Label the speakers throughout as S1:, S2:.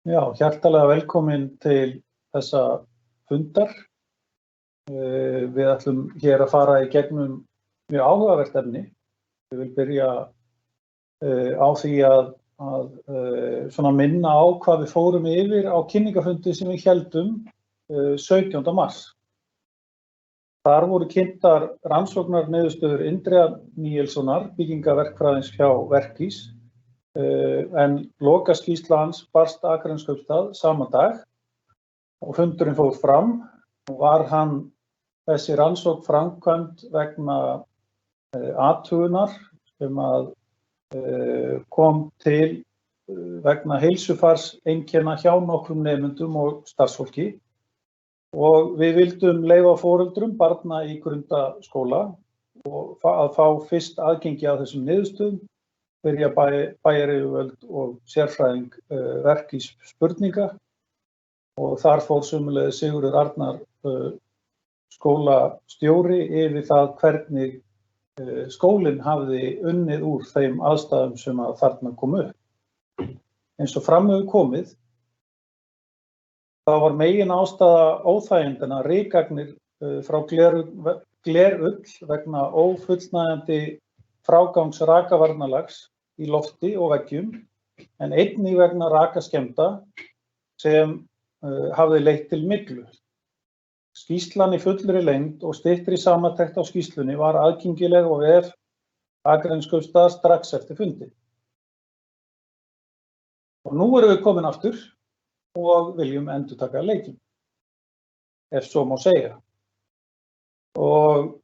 S1: Já, hjartalega velkomin til þessa fundar. Við ætlum hér að fara í gegnum mjög áhugavert efni. Ég vil byrja á því að svona minna á hvað við fórum yfir á kynningafundi sem við héldum 17. mars. Þar voru kynntar rannsóknarniðurstöður Indriða Níelssonar, byggingaverkfræðings hjá Verkís, en lokaskýrsla hans barst Akraneskaupstað sama dag og fundurinn fór fram og var hann þessi rannsókn framkvæmd vegna athugunar sem að kom til vegna heilsufarseinkenna hjá nokkrum nemendum og starfsfólki og við vildum leyfa foreldrum barna í grundaskóla og að fá fyrst aðgengi að þessum niðurstöðum, byrja bæjaryfirvöld og sérfræðing Verkís spurninga og þar fór sömuleiðis Sigurður Arnar skólastjóri yfir það hvernig skólinn hafði unnið úr þeim aðstæðum sem að þarna komu upp. Eins og fram hefur komið, þá var megin ástæða óþægindanna rykgagnir frá glerull vegna ófullnægjandi frágangs rakavarnarlags í lofti og veggjum, en einnig vegna rakaskemmda sem hafði leitt til myglu. Skýrslan í fullri lengd og styttri samantekt á skýrslunni var aðgengileg á vef Akraneskaupstaðar strax eftir fundi. Og nú erum við komin aftur og viljum endurtaka leikinn, ef svo má segja. Og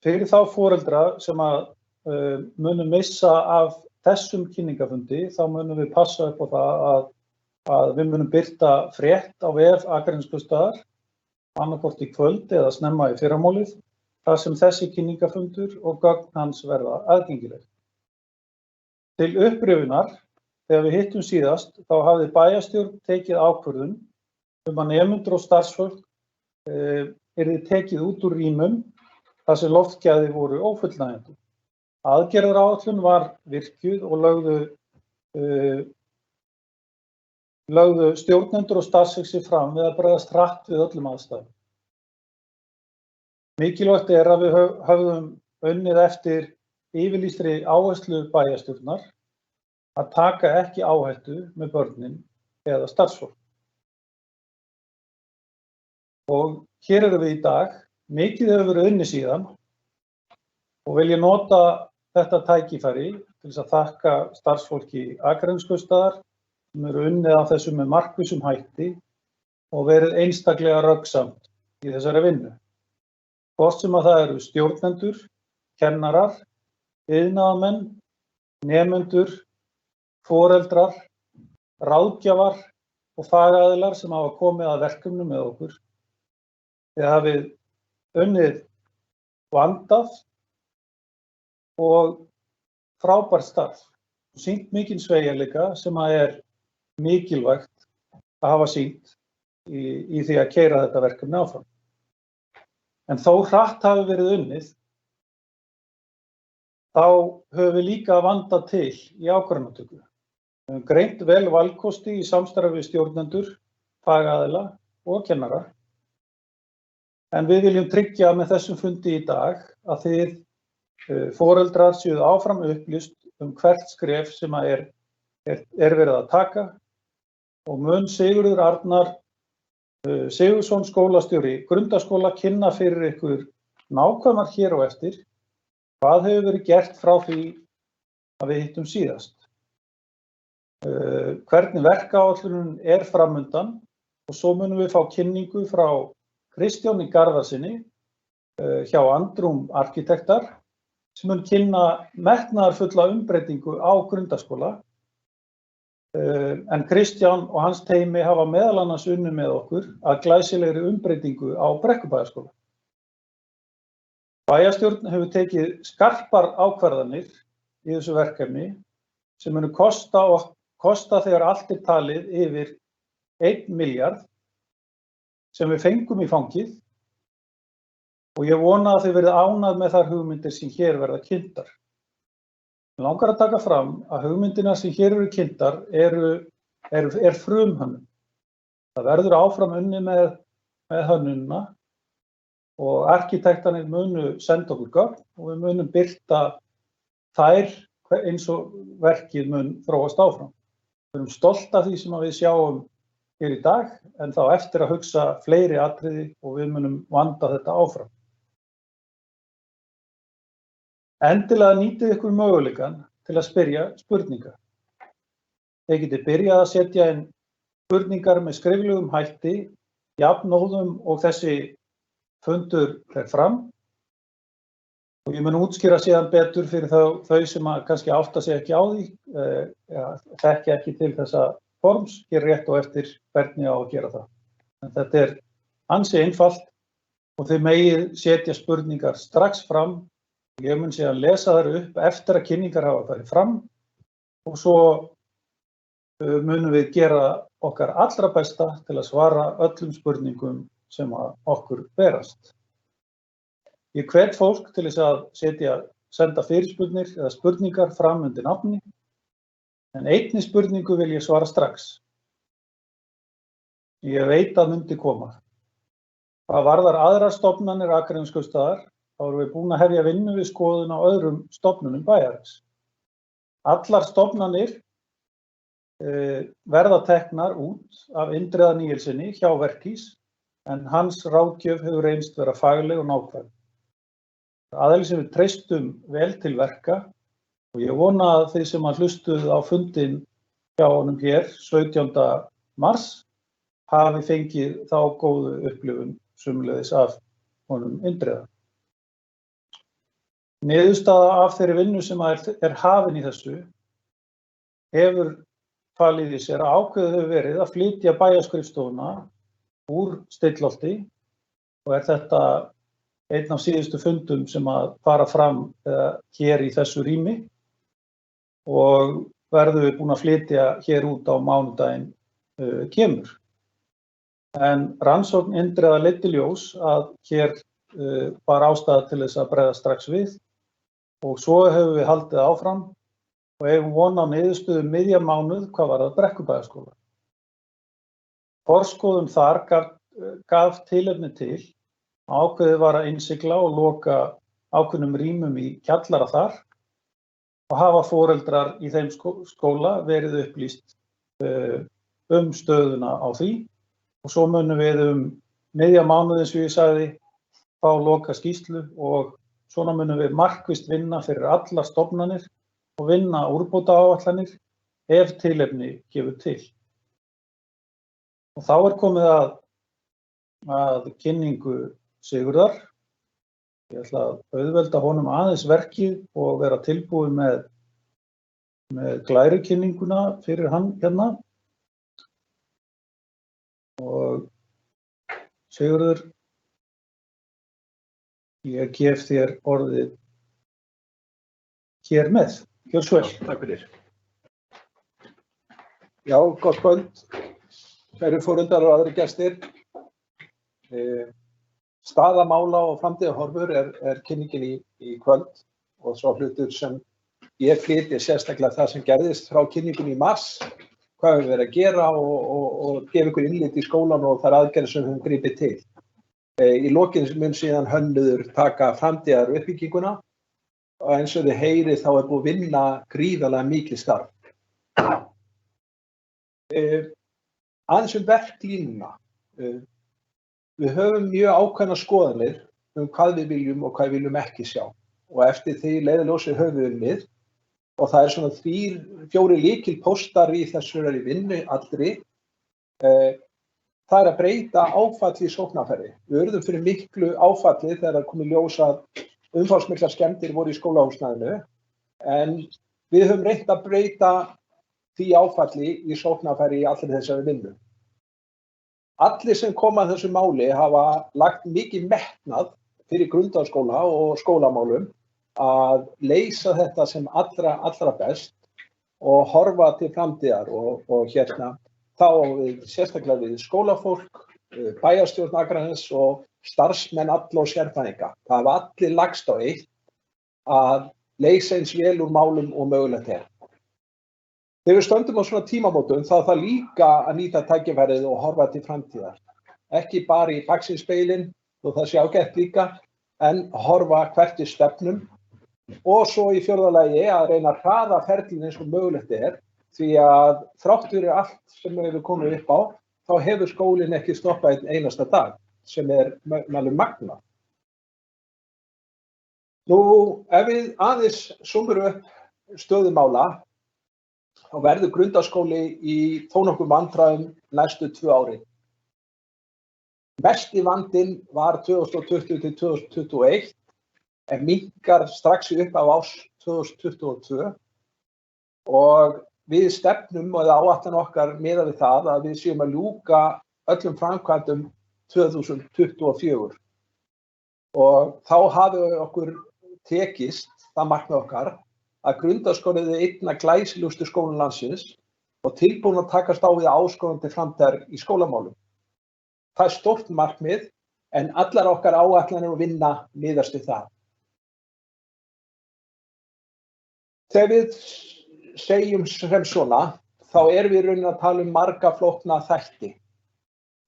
S1: fyrir þá foreldra sem að munum missa af þessum kynningafundi, þá munum við passa upp á það að við munum birta frétt á vef Akraneskaupstaðar annaðhvort í kvöld eða snemma í fyrramálið, þar sem þessi kynningafundur og gögn hans verða aðgengileg. Til upprifjunar, þegar við hittum síðast, þá hafði bæjarstjórn tekið ákvörðun að nemendur og starfsfólk yrði tekið út úr rýmum þar sem loftgæði voru ófullnægjandi. Aðgerðaráætlun var virkjuð og lögðu stjórnendur og starfsfólk sig fram við að bregðast hratt við öllum aðstæðum. Mikilvægt að við höfðum unnið eftir yfirlýstri áherslu bæjarstjórnar að taka ekki áhættu með börnin eða starfsfólk. Og hér erum við í dag, mikið hefur verið unnið síðan og vil ég nota þetta tækifæri til þess að þakka starfsfólki Akraneskaupstaðar sem eru unnið á þessu með markvissum hætti og verið einstaklega röggsamt í þessari vinnu. Hvort sem að það eru stjórnendur, kennarar, iðnaðarmenn, nemendur, foreldrar, ráðgjafar og fagaðilar sem hafa komið að verkefnum með okkur. Þið hafið unnið vandað og frábært starf og sýnt mikinn sveigjanleika sem að er mikilvægt að hafa sýnt í því að keyra þetta verkefni áfram. En þó hratt hafi verið unnið, þá höfum við líka vandað til í ákvarðanatöku. Við höfum greint vel valkosti í samstarfi við stjórnendur, fagaðila og kennara. En við viljum tryggja með þessum fundi í dag að þið foreldrar séu áfram upplýst hvert skref sem er verið að taka og mun Sigurður Arnar Sigurðsson skólastjóri grundaskóla kynna fyrir ykkur nákvæmar hér á eftir hvað hefur verið gert frá því að við hittum síðast. Hvernig verkáætlunin er framundan og svo munum við fá kynningu frá Kristjáni Garðarsyni hjá Andrum arkitektar sem mun kynna metnaðarfulla umbreytingu á grundaskóla. En Kristján og hans teymi hafa meðal annars unnið með okkur að glæsilegri umbreytingu á Brekkubæjarskóla. Bæjarstjórn hefur tekið skarpar ákvarðanir í þessu verkefni sem munu kosta þegar allt er talið yfir 1 milljarð sem við fengum í fangið og ég vona að þið verið ánægð með þær hugmyndir sem hér verða kynntar. Mig langar að taka fram að hugmyndirnar sem hér eru kynntar eru er frumhönnun. Það verður áfram unnið með hönnunina og arkitektarnir munu senda okkur gögn og við munum birta þær eins og verkið mun þróast áfram. Við erum stolt af því sem við sjáum hér í dag, en þá eftir að hugsa fleiri atriði og við munum vanda þetta áfram. Endilega nýtið ykkur möguleikann til að spyrja spurninga. Þið getið byrjað að setja inn spurningar með skriflegum hætti, jafnóðum og þessi fundur fer fram. Og ég mun útskýra síðan betur fyrir þau sem kannski átta sig ekki á því, þekkja ekki til þessa forms, hér rétt og eftir hvernig á að gera það. En þetta ansi einfalt og þið megið setja spurningar strax fram. Ég mun síðan lesa þær upp eftir að kynningar hafa farið fram og svo munum við gera okkar allra besta til að svara öllum spurningum sem okkur berast. Ég hvet fólk til þess að senda fyrirspurnir eða spurningar fram undir nafni, en einni spurningu vil ég svara strax. Ég veit að myndi koma. Hvað varðar aðrar stofnanir Akraneskaupstaðar, þá erum við búin að hefja vinnu við skoðun á öðrum stofnunum bæjarins. Allar stofnanir verða teknar út af Indriða Níelssyni hjá Verkís, en hans ráðgjöf hefur reynst vera fagleg og nákvæm. Aðeins sem við treystum vel til verka og ég vona að þið sem hlustuðu á fundinn hjá honum hér 17. mars hafi fengið þá góðu upplifun sömuleiðis af honum Indriða. Niðurstaða af þeirri vinnu sem hafin í þessu hefur falið í sér að ákveðið hefur verið að flytja bæjarskrifstofuna úr Stillholti og þetta einn af síðustu fundum sem að fara fram hér í þessu rými og verðum við búin að flytja hér út á mánudaginn kemur. En rannsókn Indriða leiddi í ljós að hér var ástæða til þess að bregðast strax við og svo hefur við haldið áfram og eigum von á niðurstöðu miðja mánuð hvað varðar Brekkubæjarskóla. Forskoðun þar gaf tilefni til að ákveðið var að innsigla og loka ákveðnum rýmum í kjallara þar og hafa foreldrar í þeim skóla verið upplýst stöðuna á því og svo munum við miðja mánuð eins og ég sagði fá loka skýrslu og svona munum við markvisst vinna fyrir allar stofnanir og vinna úrbótaáætlanir ef tilefni gefur til. Og þá komið að kynningu Sigurðar. Ég ætla að auðvelda honum aðeins verkið og vera tilbúið með glærukynninguna fyrir hann hérna. Og Sigurður, ég gef þér orðið hér með. Gjör svo vel.
S2: Takk fyrir. Já, gott kvöld. Kæru foreldrar og aðrir gestir. Staða mála og framtíðarhorfur kynningin í kvöld og svo hlutur sem ég flytja sérstaklega það sem gerðist frá kynningunni í mars, hvað við verið að gera og gefa ykkur innlit í skólan og þær aðgerðir sem við höfum gripið til. Í lokin mun síðan hönnuður taka framtíðar uppbygginguna og eins og þið heyrið þá búið að vinna gríðarlega mikið starf. Aðeins verklínuna. Við höfum mjög ákveðnar skoðanir hvað við viljum og hvað við viljum ekki sjá. Og eftir því leiðarljósi höfum við unnið og það svona 3-4 lykilpóstar í þessari vinnu allri. Það að breyta áfalli í sóknarferði. Við urðum fyrir miklu áfalli þegar kom í ljós að umfangsmiklar skemmdir voru í skólahúsnæðinu, en við höfum reynt að breyta því áfalli í sóknarferði í allri þessari vinnu. Allir sem koma að þessu máli hafa lagt mikið metnað fyrir grundarskóla og skólamálum að leysa þetta sem allra best og horfa til framtíðar og hérna þá sérstaklega við skólafólk, bæjarstjórn Akraness og starfsmenn alla og sérfræðinga. Það hafa allir lagst á eitt að leysa eins vel úr málum og mögulegt er. Þegar við stöndum á svona tímamótum þá þarf líka að nýta tækifærið og horfa til framtíðar. Ekki bara í baksýnisspegilinn, þó það sé ágætt líka, en horfa hvert við stefnum og svo í fjórða lagi að reyna að hraða ferlinn eins og mögulegt er, því að þrátt fyrir allt sem við hefur komið upp á, þá hefur skólinn ekki stoppað einn einasta dag, sem alveg magnað. Nú, ef við aðeins súmum upp stöðu mála, þá verður grundaskóli í þó nokkuð vandræðum næstu 2 árin. Mesti vandinn var 2020 til 2021, en minnkar strax upp á árs 2022 og við stefnum og áætlan okkar miðað við það að við séum að ljúka öllum framkvæmdum 2024. Og þá hafi okkur tekist það markmið okkar að grundaskólinn er einn af glæsilegustu skólum landsins og tilbúin að takast á við áskorun til framtíðar í skólamálum. Það er stórt markmið en allar okkar áætlanir og vinna miðast við það. Þegar við segjum sem svona, þá erum við í rauninni að tala marga flókna þætti.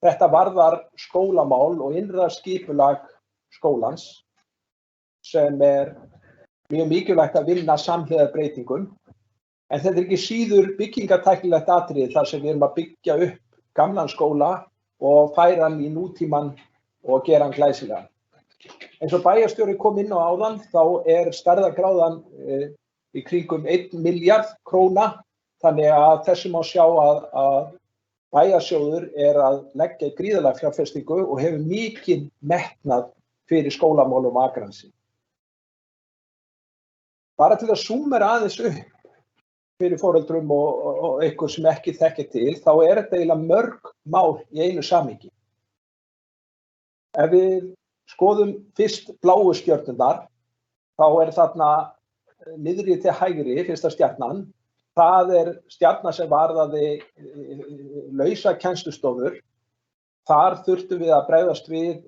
S2: Þetta varðar skólamál og innra skipulag skólans sem mjög mikilvægt að vinna samhliða breytingum. En þetta er ekki síður byggingatæknilegt atriði þar sem við erum að byggja upp gamlan skóla og færa hann í nútímann og gera hann glæsilegan. Eins og bæjarstjóri kom inn á áðan, þá stærðargráðan í kringum 1 milljarð króna, þannig að þessu má sjá að bæjarsjóður að leggja í gríðarlega fjárfestingu og hefur mikinn metnað fyrir skólamálum á Akranesi. Bara til að súmmera aðeins upp fyrir foreldrum og ykkur sem ekki þekkja til, þá þetta eiginlega mörg mál í einu samhengi. Ef við skoðum fyrst bláu stjörnurnar, þá þarna niðri til hægri, fyrsta stjarnan, það stjarna sem varðaði lausa kennslustofur. Þar þurftum við að bregðast við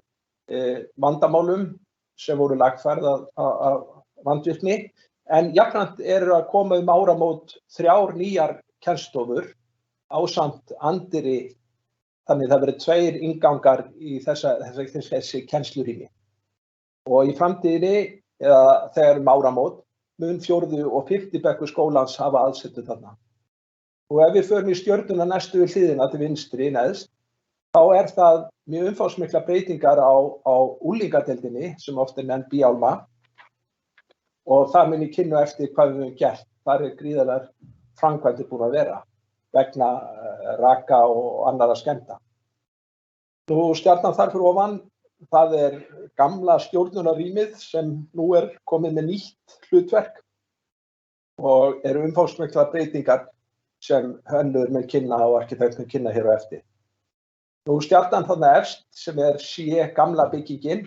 S2: vandamálum sem voru lagfærð af vandvirkni, en jafnframt að koma áramót 3 nýjar kennslustofur ásamt anddyri, þannig það verið 2 inngangar í þessi kennslurými. Og í framtíðinni, eða þegar áramót, mun 4. og 5. bekkur skólans hafa aðsetur þarna. Og ef við förum í stjörnuna næstu við hliðina til vinstri neðst, þá það mjög umfangsmiklar breytingar á unglingadeildinni, sem oft nefnd Bíálma, og það mun ég kynna eftir hvað við höfum gert. Þar gríðarlegar framkvæmdir búin að vera vegna raka og annarra skemmta. Nú stjarnan þar fyrir ofan, það gamla stjórnunarrýmið sem nú komið með nýtt hlutverk og umfangsmiklar breytingar sem hönnur mun kynna og arkitekt mun kynna hér á eftir. Nú stjarnan þarna efst sem sé gamla byggingin,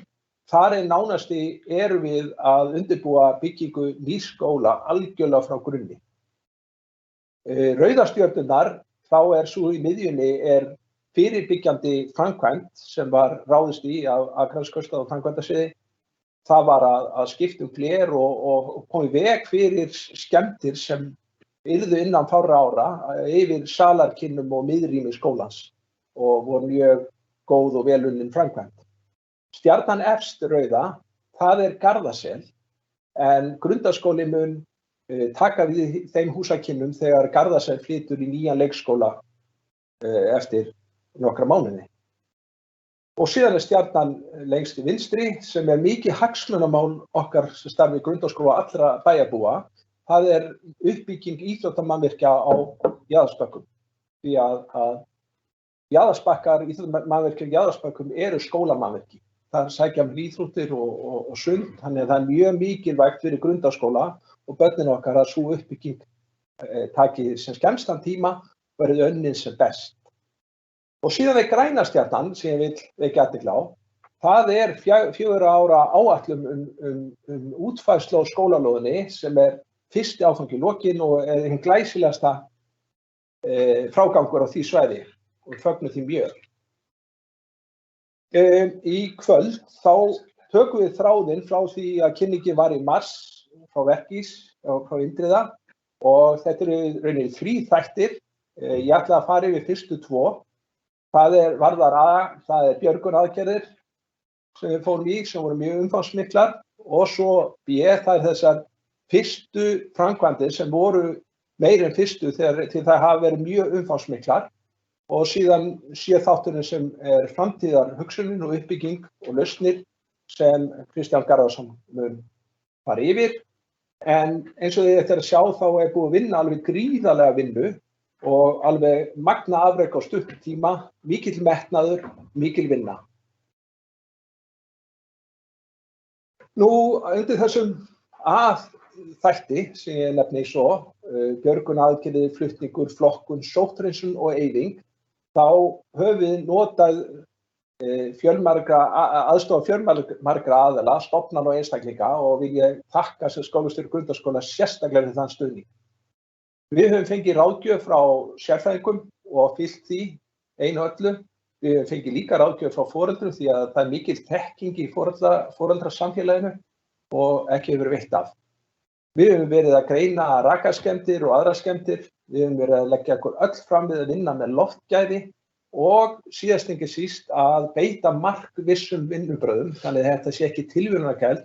S2: þar nánasti við að undirbúa byggingu nýs skóla algjörlega frá grunni. Rauðastjörnurnar, þá sú í miðjunni fyrirbyggjandi framkvæmd sem var ráðist í af Akraneskaupstað og framkvæmdasviði. Það var að skipta gler og koma í veg fyrir skemmtir sem yrðu innan fárra ára yfir salarkynnum og miðrými skólans og voru mjög góð og velunnin framkvæmd. Stjarnan efst rauða, það Garðasel, en grundaskóli mun taka við þeim húsakynnum þegar Garðasel flytur í nýjan leikskóla eftir nokkra mánuði. Og síðan stjarnan lengst í vinstri sem mikið hagsmunamál okkar sem starfi í grundaskóla allra bæjarbúa. Það uppbygging íþróttamannvirkja á Jaðarsbökkum. Því að íþróttamannvirkja á Jaðarsbökkum skólamannvirki. Það sækja íþróttir og sund, þannig að það mjög mikilvægt fyrir grundaskóla og börnin okkar að sú uppbygging taki sem skemmstan tíma verði önnin sem best. Og síðan græna stjarnan sem ég vil vekja athygli á. Það 4 ára áætlun um útfærslu á skólalóðinni sem fyrsti áfangi lokinn og hinn glæsilegasta frágangur á því svæði og fögnum því mjög. Í kvöld þá tökum við þráðinn frá því að kynningin var í mars frá Verkís og frá Indriða og þetta eru í rauninni 3 þættir. Ég ætla að fara yfir fyrstu 2. Það er björgunaraðgerðir sem við fórum í, sem voru mjög umfangsmiklar, og svo B, það er þessar fyrstu framkvæmdir sem voru meira en fyrstu til það hafa verið mjög umfangsmiklar, og síðan C þátturinn sem er framtíðarhugsunin og uppbygging og lausnir sem Kristján Garðarsson mun fara yfir. En eins og þið ættu að sjá þá er búið að vinna alveg gríðarlega vinnu og alveg magna afrek á stuttum tíma, mikill metnaður, mikil vinna. Nú, undir þessum þætti sem ég nefni svo, björgunaraðgerðir, flutningur, flokkun, sótthreinsun og eyðing, þá höfum við notað aðstoð fjölmargra aðila, stofnana og einstaklinga, og vil ég þakka sem skólastjóri Grundaskóla sérstaklega fyrir þann stuðning. Við höfum fengið ráðgjöf frá sérfræðingum og fylgt því einu öllu. Við höfum fengið líka ráðgjöf frá foreldrum því að það er mikil þekking í foreldrasamfélaginu og ekki hefur verið veitt af. Við höfum verið að greina rakaskemmdir og aðrar skemmdir. Við höfum verið að leggja okkur öll fram við að vinna með loftgæði og síðast en ekki síst að beita markvissum vinnubrögðum, þannig að þetta sé ekki tilviljunarkennt,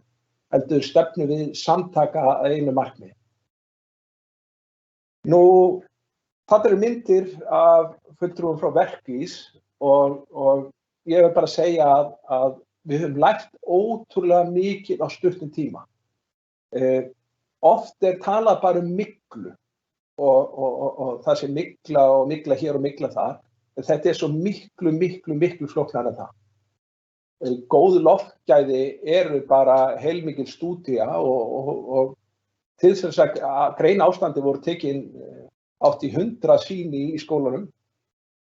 S2: heldur stefnu við samtaka að einu markmiði. Nú, þetta eru myndir af fulltrúum frá Verkís og ég vil bara segja að við höfum lært ótrúlega mikið á stuttum tíma. Oft er talað bara um myglu og það sé mygla og mygla hér og mygla þar. En þetta er svo miklu flóknara en það. Góð loftgæði eru bara heilmikil stúdía og til þess að greina ástandi voru tekin 100 sýni í skólanum,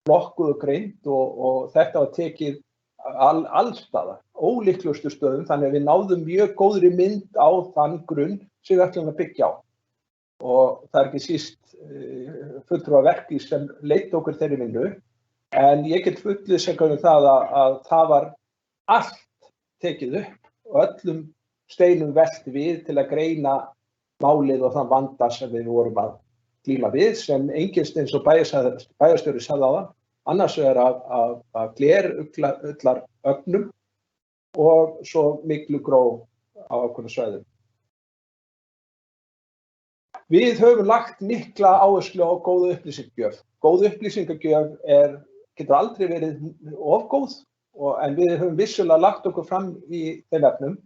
S2: flokkuð og greind og þetta var tekið allstaðar, ólíklustu stöðum, þannig að við náðum mjög góðri mynd á þann grunn sem við ætlum að byggja á. Og það er ekki síst fulltrúar Verkís sem leiddi okkur þeirri vinnu, en ég get fullvisað það að það var allt tekið upp og öllum steinum velt við til að greina málið og þann vanda sem við vorum að glíma við, sem einkennist eins og bæjarstjóri sagði áðan, annars er af glerullar ögnum og svo miklu gróf á ákveðnum svæðum. Við höfum lagt mikla áherslu á góða upplýsingagjöf. Góð upplýsingagjöf getur aldrei verið of góð, en við höfum vissulega lagt okkur fram í þeim efnum.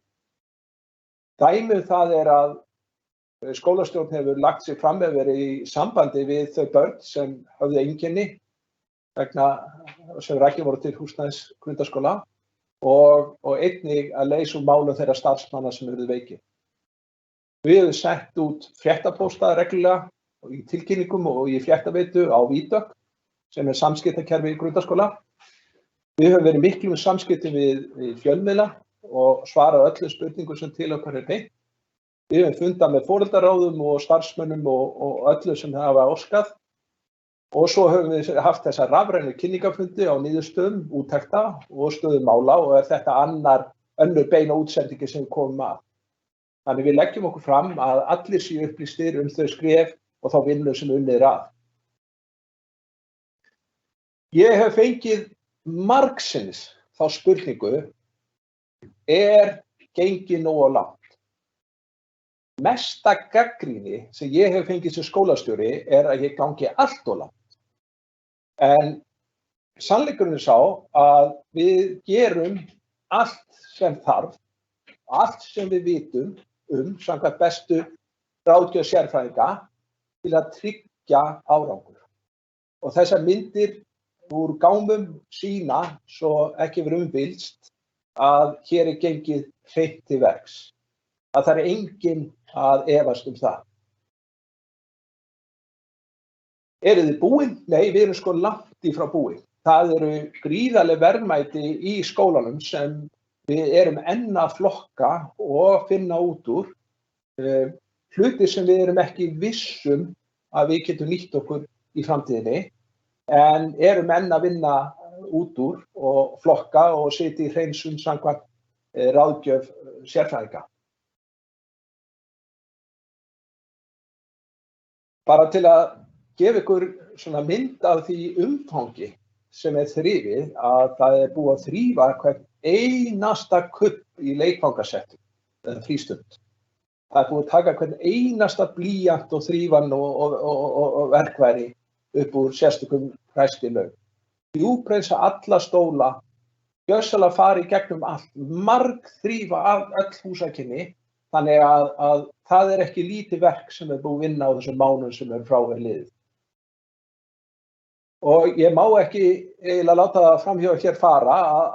S2: Dæmið það er að skólastjórn hefur lagt sig fram að vera í sambandi við þau börn sem höfðu einkenni sem rekin voru til húsnæðis Grundaskóla og einnig að leysa úr málum þeirra starfsmanna sem urðu veikir. Við höfum sett út fréttapósta reglulega í tilkynningum og í fréttaveitu á Vítök sem er samskiptakerfi í Grundaskóla. Við höfum verið miklum samskiptum við fjölmiðla og svarað öllum spurningum sem til okkar er beint. Við höfum fundað með foreldraráðum og starfsmönnum og öllu sem hafa óskað. Og svo höfum við haft þessa rafrænu kynningafundi á niðurstöðum, úttekta og stöðum mála og er þetta önnur beina útsendingi sem við komum að. Þannig við leggjum okkur fram að allir séu upplýstir þau skref og þá vinnu sem unnið er að. Ég hef fengið margsinnis þá spurningu, gengið nógu langt? Mesta gagnrýni sem ég hef fengið sem skólastjóri er að ég gangi allt of langt. En sannleikurinn er sá að við gerum allt sem þarf, allt sem við vitum samkvæmt bestu ráðgjöf sérfræðinga til að tryggja árangur. Og þessar myndir úr gámum sýna svo ekki verið villst að hér er gengið hreint til verks. Að það er enginn að efast það. Eruð þið búin? Nei, við erum sko langt í frá búin. Það eru gríðarleg verðmæti í skólanum sem við erum enn að flokka og finna út úr. Hluti sem við erum ekki vissum að við getum nýtt okkur í framtíðinni, en erum enn að vinna út úr og flokka og sitja í hreinsun samkvæmt ráðgjöf sérfræðinga. bara til að gefa ykkur svona mynd af því umfangi sem þrifið að það búið að þrífa hvern einasta kubb í leikfangasettum eða frístund. Það búið að taka hvern einasta blýant og þrífan og verkværi upp úr sérstökum hræstilaug. Djúprensa alla stóla, gjörsamlega fara í gegnum allt, margþrífa öll húsakynni, þannig að það ekki lítið verk sem búið að vinna á þessum mánuðum sem frá liðið. Og ég má ekki eiginlega láta það framhjá hér fara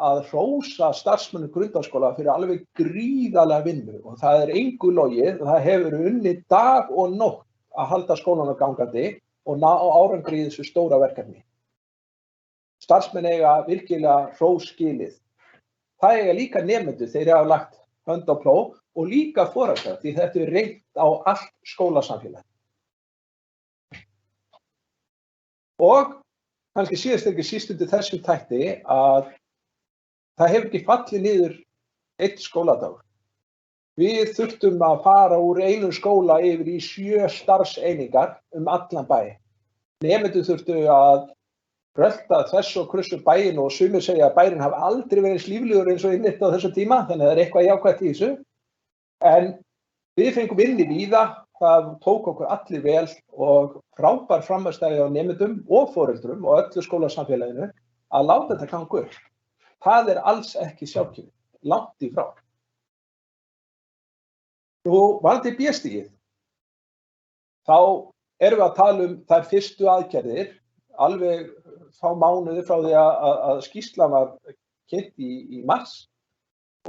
S2: að hrósa starfsmönnum Grundaskóla fyrir alveg gríðarlega vinnu og það engu logið, það hefur unnið dag og nótt að halda skólanum gangandi og ná árangri í þessu stóra verkefni. Starfsmenn eiga virkilega hrós skilið. Það eiga líka nemendur, þeir hafa lagt hönd á plóg og líka foreldrar því þetta reynt á allt skólasamfélag. Og kannski síðast ekki síst undir þessum þætti að það hefur ekki fallið niður einn skóladagur. Við þurftum að fara úr einum skóla yfir í 7 starfseiningar allan bæ. Nemendur þurftu að brölta þess og krussu bæinn og sumir segja að bæinn hafi aldrei verið líflegur eins og innit á þessum tíma, þannig að það eitthvað jákvætt í þessu. En við fengum vinni víða, það tók okkur allir vel og frábær framfærsla á nemendum og foreldrum og öllu skólasamfélaginu að láta þetta ganga upp. Það alls ekki sjálfgefið, langt í frá. Nú, varðandi B-stigið, þá erum við að tala þær fyrstu aðgerðir, alveg fá mánuði frá því að skýrslan var kynnt í mars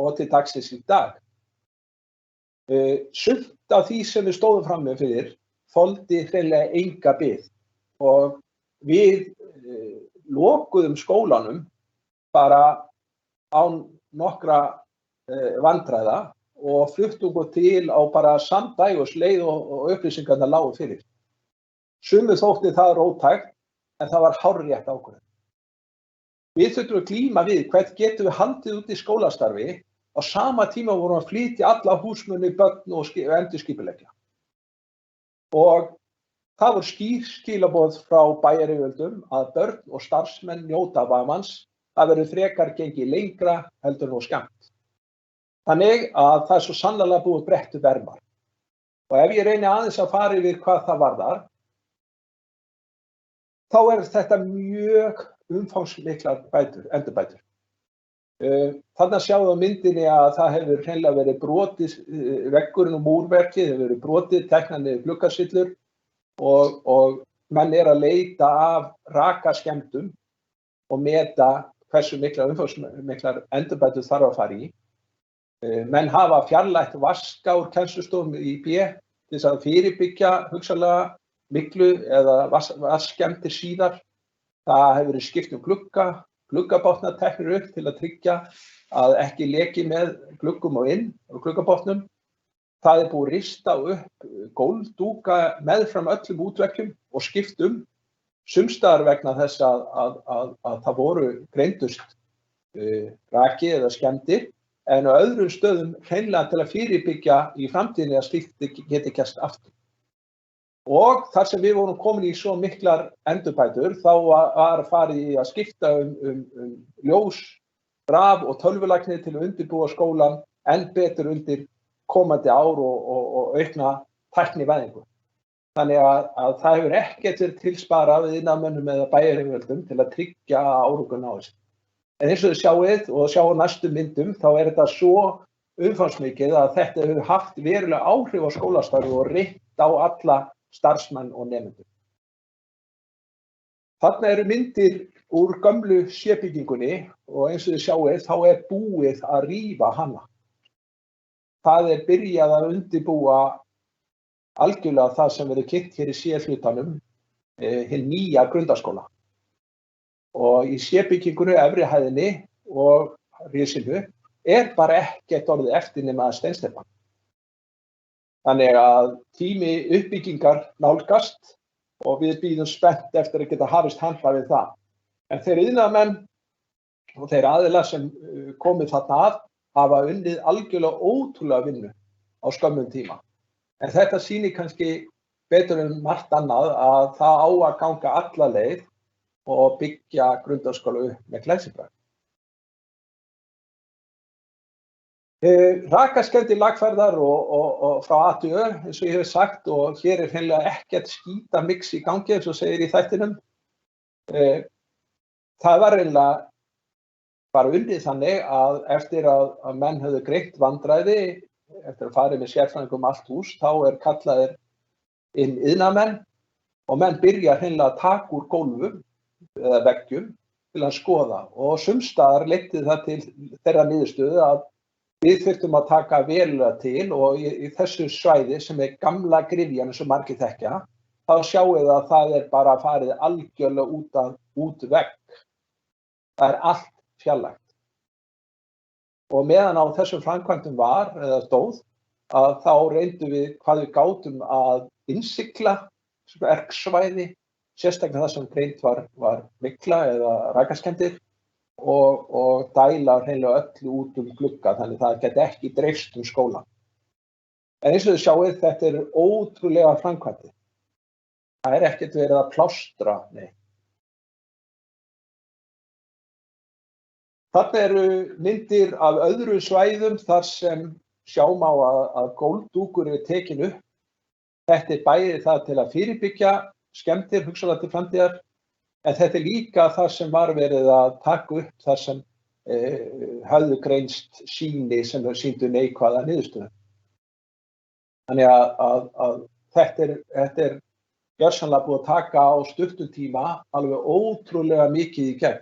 S2: og til dagsins í dag. Sumt af því sem við stóðum frammi fyrir þoldi hreinlega enga bið og við lokuðum skólanum bara án nokkra vandræða og fluttum okkur til á bara samdægurs leið og upplýsingarnar lágu fyrir. Sumir þótti það róttækt en það var hárrétt ákvörðun. Við þurftum að glíma við hvern getum við haldið út í skólastarfi á sama tíma vorum að flytja alla húsmunni, börn og endurskipuleggja. Og það voru skýr skilaboð frá bæjaryfirvöldum að börn og starfsmenn njóta vafans, það verður frekar gengið lengra heldur nú skammt. Þannig að það svo sannarlega búið brettu vermar. Og ef ég reyni aðeins að fara yfir hvað það varðar, þá þetta mjög umfangsmiklar endurbætur. Þarna sjáum við á myndinni að það hefur hreinlega verið brotið, veggurinn og múrverkið hefur verið brotið, teknað niður gluggasyllur og menn að leita af rakaskemmdum og meta hversu umfangsmiklar endurbætur þarf að fara í. Menn hafa fjarlægt vaska úr kennslustofum í B til þess að fyrirbyggja hugsanlega miklu eða vatnsskemmdir síðar. Það hefur verið skipt gluggabotnar teknir upp til að tryggja að ekki leki með gluggum og inn og gluggabotnum. Það búið að rista upp gólfdúka meðfram öllum útvekkjum og skipt sums staðar vegna þess að það voru greindust raki eða skemmdir en á öðrum stöðum hreinlega til að fyrirbyggja í framtíðinni að slíkt geti gerst aftur. Og þar sem við vorum komin í svo miklar endurbætur, þá var farið í að skipta ljós, raf og tölvulagnir til að undirbúa skólann enn betur undir komandi ár og aukna tæknivæðingu. Þannig að það hefur ekkert verið tilsparað við iðnaðarmönnum eða bæjaryfirvöldum til að tryggja árangur náist. En eins og þið sjáið og sjá á næstu myndum, þá þetta svo umfangsmikið að þetta hefur haft verulega áhrif á skólastarfi og reynt á alla starfsmenn og nemendur. Þarna eru myndir úr gömlu C-byggingunni og eins og þið sjáið þá búið að rífa hana. Það byrjað að undirbúa algjörlega það sem verður kynnt hér í C-hlutanum, hinn nýja Grundaskóla. Og í C-byggingunni, efri hæðinni og risinu bara ekkert orðið eftir nema steinsteypan. Þannig að tími uppbyggingar nálgast og við bíðum spennt eftir að geta hafist handa við það. En þeir iðnaðarmenn og þeir aðilar sem komið þarna að hafa unnið algjörlega ótrúlega vinnu á skömmum tíma. En þetta sýnir kannski betur en margt annað að það á að ganga alla leið og byggja grundarskóla upp með glæsibrag. Rakaskemmdir lagfærðar og frá A til Ö, eins og ég hef sagt, og hér hreinlega ekkert skítamix í gangi, eins og segir í þættinum. Það var reynilega bara unnið þannig að eftir að menn höfðu greitt vandræði, eftir að fara með sérfræðingum allt hús, þá kallaðir inn iðnaðarmenn og menn byrja hreinlega að taka úr gólfum eða veggjum til að skoða. Og sums staðar leiddi það til þeirra niðurstöðu að við þurftum að taka verulega til, og í þessu svæði sem gamla gryfjan eins og margir þekkja, þá sjáið að það bara farið algjörlega út vegg. Það allt fjarlægt. Og meðan á þessum framkvæmdum var, eða stóð, að þá reyndum við hvað við gátum að innsigla verksvæði, sérstaklega það sem greint var mygla eða rakaskemmdir, og dæla hreinlega öllu út glugga, þannig það geti ekki dreifst skólann. En eins og þið sjáið, þetta ótrúlega framkvæmdi. Það ekkert verið að plástra, nei. Þarna eru myndir af öðru svæðum þar sem sjá má að gólfdúkur tekin upp. Þetta bæði það til að fyrirbyggja skemmdir hugsanlega til framtíðar, en þetta líka það sem var verið að taka upp þar sem höfðu greinst sýni sem sýndu neikvæða niðurstöðu. Þannig að þetta gjörsamlega búið að taka á stuttum tíma alveg ótrúlega mikið í gegn.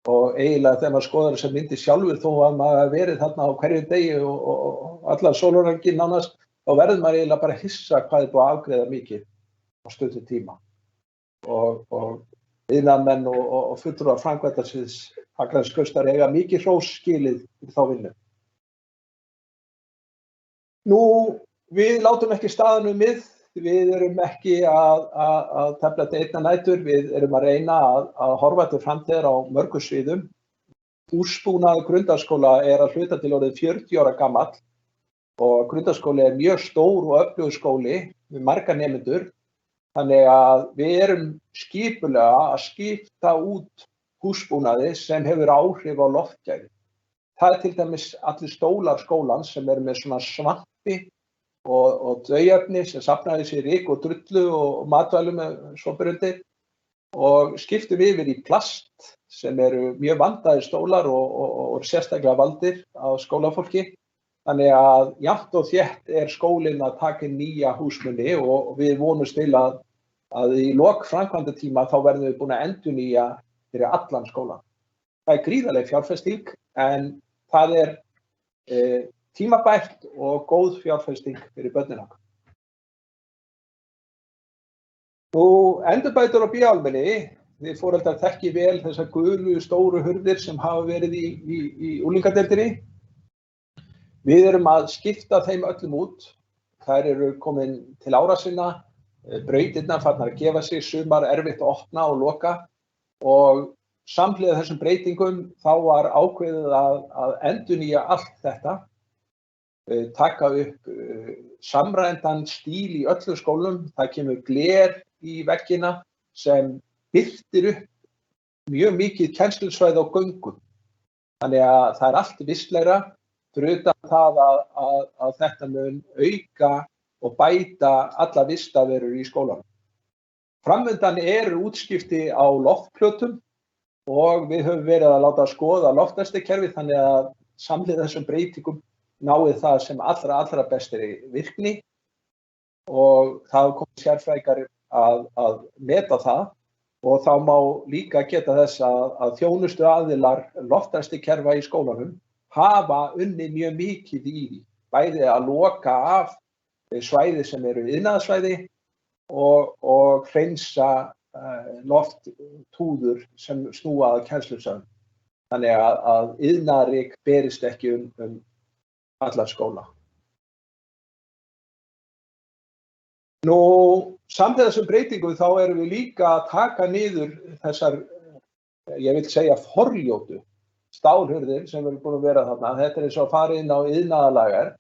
S2: Og eiginlega þegar maður skoðar þessar myndir sjálfur, þó að maður verið þarna á hverju degi og allan sólarhringinn nánast, þá verður maður eiginlega bara hissa hvað búið að afgreiða mikið á stuttum tíma. Og iðnaðarmenn og fulltrúar framkvæmdasviðs Akraneskautar eiga mikið hrós skilið fyrir þá vinnu. Nú, við látum ekki staðar numið. Við erum ekki að tefla til einna nætur, við erum að reyna að horfa til framtíðar á mörgum sviðum. Húsbúnaður grundarskóla að hluta til orðið 40 ára gamall og grundarskóli mjög stór og öflugur skóli með marga nemendur. Þannig að við erum skipulega að skipta út húsbúnaði sem hefur áhrif á loftgæði. Það til dæmis allir stólar skólans sem með svona svampi og dauefni sem safnaði sér ryk og drullu og matvælum svoparundi, og skiptum yfir í plast sem mjög vandaðir stólar og sérstaklega valdir á skólafólki. Þannig að jafnt og þétt skólinn að taka inn nýja húsmuni, og við vonumst til að í lok framkvæmdatíma þá verðum við búin að endurnýja fyrir allan skólann. Það gríðarleg fjárfesting, en það tímabært og góð fjárfesting fyrir börnin okkar. Nú, endurbætur á B-álmunni, þið foreldrar þekki vel þessar gulu stóru hurðir sem hafa verið í unglingadeildinni. Við erum að skipta þeim öllum út. Þær komin til ára sinna, brautirnar farnar að gefa sig, sumar erfitt að opna og loka, og samhliða þessum breytingum þá var ákveðið að endurnýja allt þetta, taka upp samræmdan stíl í öllum skólum. Það kemur gler í veggina sem birtir upp mjög mikið kennslusvæði á göngum. Þannig að það allt vistlegra, fyrir utan það að þetta mun auka og bæta alla vistaverur í skólanum. Framundan útskipti á loftplötum, og við höfum verið að láta skoða loftræstikerfi þannig að samhliða þessum breytingum náið það sem allra bestri virkni, og það komið sérfræðingar að meta það, og þá má líka geta þess að þjónustu aðilar loftræstikerfa í skólanum hafa unnið mjög mikið í því, bæði að loka af svæði sem iðnaðarsvæði og hreinsa lofttúður sem snúa að kennslusvæðum. Þannig að iðnaðarryk berist ekki allar skóla. Nú, samhliða þessum breytingum þá erum við líka að taka niður þessar, ég vil segja, forljótu stálhurðir sem búin að vera þarna. Þetta eins og að fara inn á iðnaðarlagar,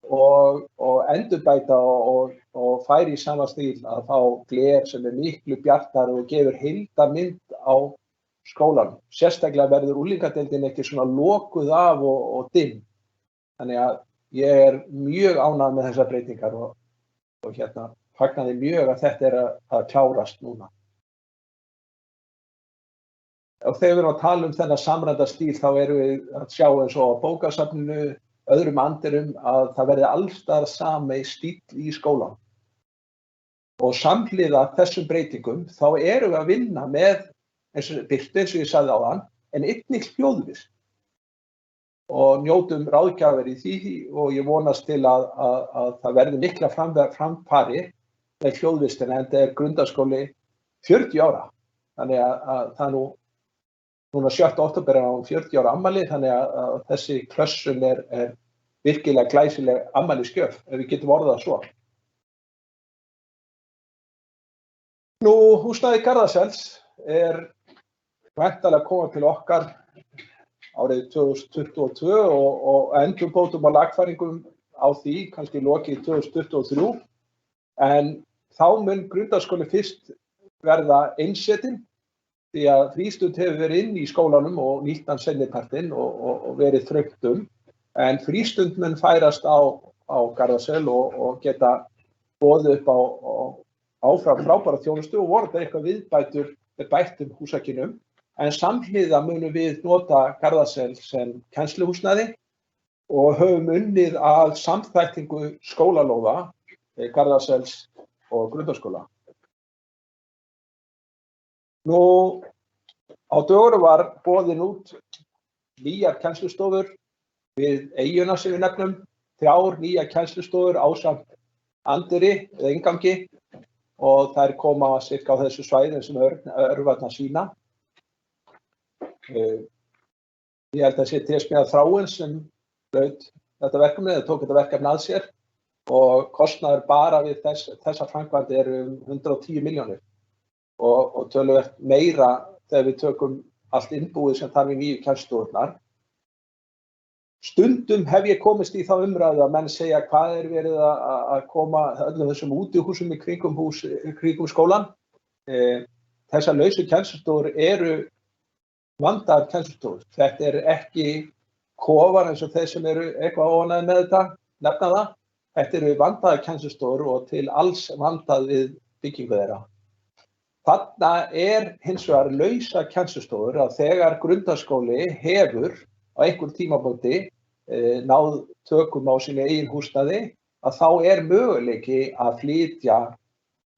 S2: og endurbæta og færa í sama stíl að fá gler sem miklu bjartari og gefur heildarmynd á skólanum. Sérstaklega verður unglingadeildin ekki svona lokuð af og dimm. Þannig að ég mjög ánægður með þessar breytingar og fagnaði mjög að þetta að klárast núna. Og þegar við erum að tala þennan samræmda stíl þá erum við að sjá eins og á bókasafninu, öðrum andirum að það verði allstaðar sami stíll í skólanum. Og samhliða þessum breytingum þá erum við að vinna með birtu eins og ég sagði áðan, en einnig hljóðvist. Og njótum ráðgjafar í því og ég vonast til að það verði mikla framfari með hljóðvistina en þetta grundaskóli 40 ára. Þannig að það núna 7. október á 40 ára afmæli, þannig að þessi klössun er virkilega glæsileg afmælisgjöf, ef við getum orðað svo. Nú, húsnæði Garðarsels væntanlega að koma til okkar árið 2022 og endurbótum og lagfæringum á því, kannski lokið 2023, en þá mun grundaskóli fyrst verða einsetinn, því að frístund hefur verið inn í skólanum og nýtt hann seinnipartinn og verið þröngt en frístund mun færast á Garðarsel og geta boðið upp á áfram frábæra þjónustu og vonandi eitthvað viðbætur með bættum húsakynnum. En samhliða munum við nota Garðarsel sem kennsluhúsnæði og höfum unnið að samþættingu skólalóða Garðarsels og grundaskóla. Nú, á dögunum var boðin út nýjar kennslustofur við eyjuna sem við nefnum, 3 nýjar kennslustofur ásamt anddyri eða inngangi og þær koma sirka á þessu svæði sem örvarnar sýna. Ég held að sé T-smiðað Þráin sem hlaut þetta verkefni eða tók þetta verkefni að sér og kostnaður bara við þessa framkvæmd 110 milljónir. Og töluvert meira þegar við tökum allt innbúið sem þarf í nýju kennslustofurnar. Stundum hef ég komist í þá umræðu að menn segja hvað verið að koma öllum þessum útihúsum í kringum skólann. Þessar lausu kennslustofur eru vandaðar kennslustofur. Þetta ekki kofar eins og þeir sem eru eitthvað óánægðir með þetta, nefna það. Þetta eru vandaðar kennslustofur og til alls vandað við byggingu þeirra. Þarna hins vegar lausa kennslustofur að þegar grundaskóli hefur á einhver tímapunkti náð tökum á sínu eigin húsnæði að þá möguleiki að flytja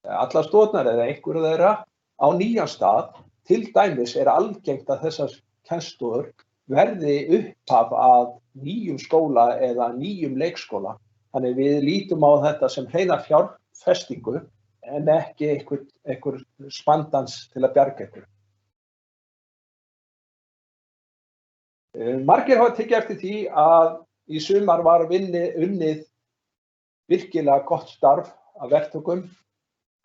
S2: allar stofurnar eða einhverju þeirra á nýjan stað. Til dæmis algengt að þessar kennslustofur verði upphaf að nýjum skóla eða nýjum leikskóla. Þannig við lítum á þetta sem hreina fjárfestingu en ekki einhver spandans til að bjarga einhver. Margir hafa tekið eftir því að í sumar var unnið virkilega gott starf af verktökum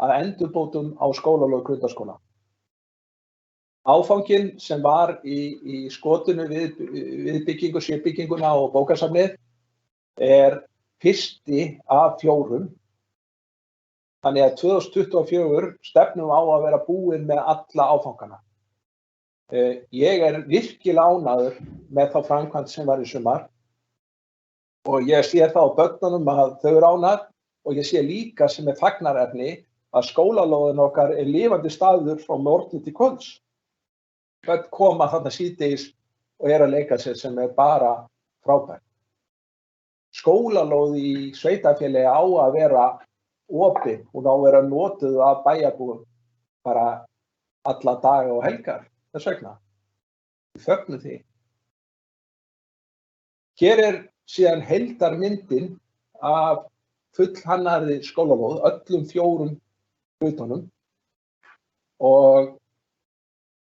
S2: að endurbótum á skólalóð grundaskóla. Áfanginn sem var í skotinu við bygginguna og bókasafnið fyrsti af 4. Þannig að 2024 stefnum á að vera búin með alla áfangana. Ég virkilega ánægður með þá framkvæmd sem var í sumar og ég sé það á börnunum að þau eru ánægð og ég sé líka sem fagnaræfni að skólalóðin okkar lifandi staður frá morgni til kvölds. Börn koma þarna síðdegis og að leika sér sem bara frábært. Skólalóð í sveitarfélagi á að vera opin, hún á að vera notuð af bæjarbúum bara alla daga og helgar, þess vegna. Við fögnum því. Hér síðan heildarmyndin af fullhannaðri skólalóð, öllum 4 hlutunum og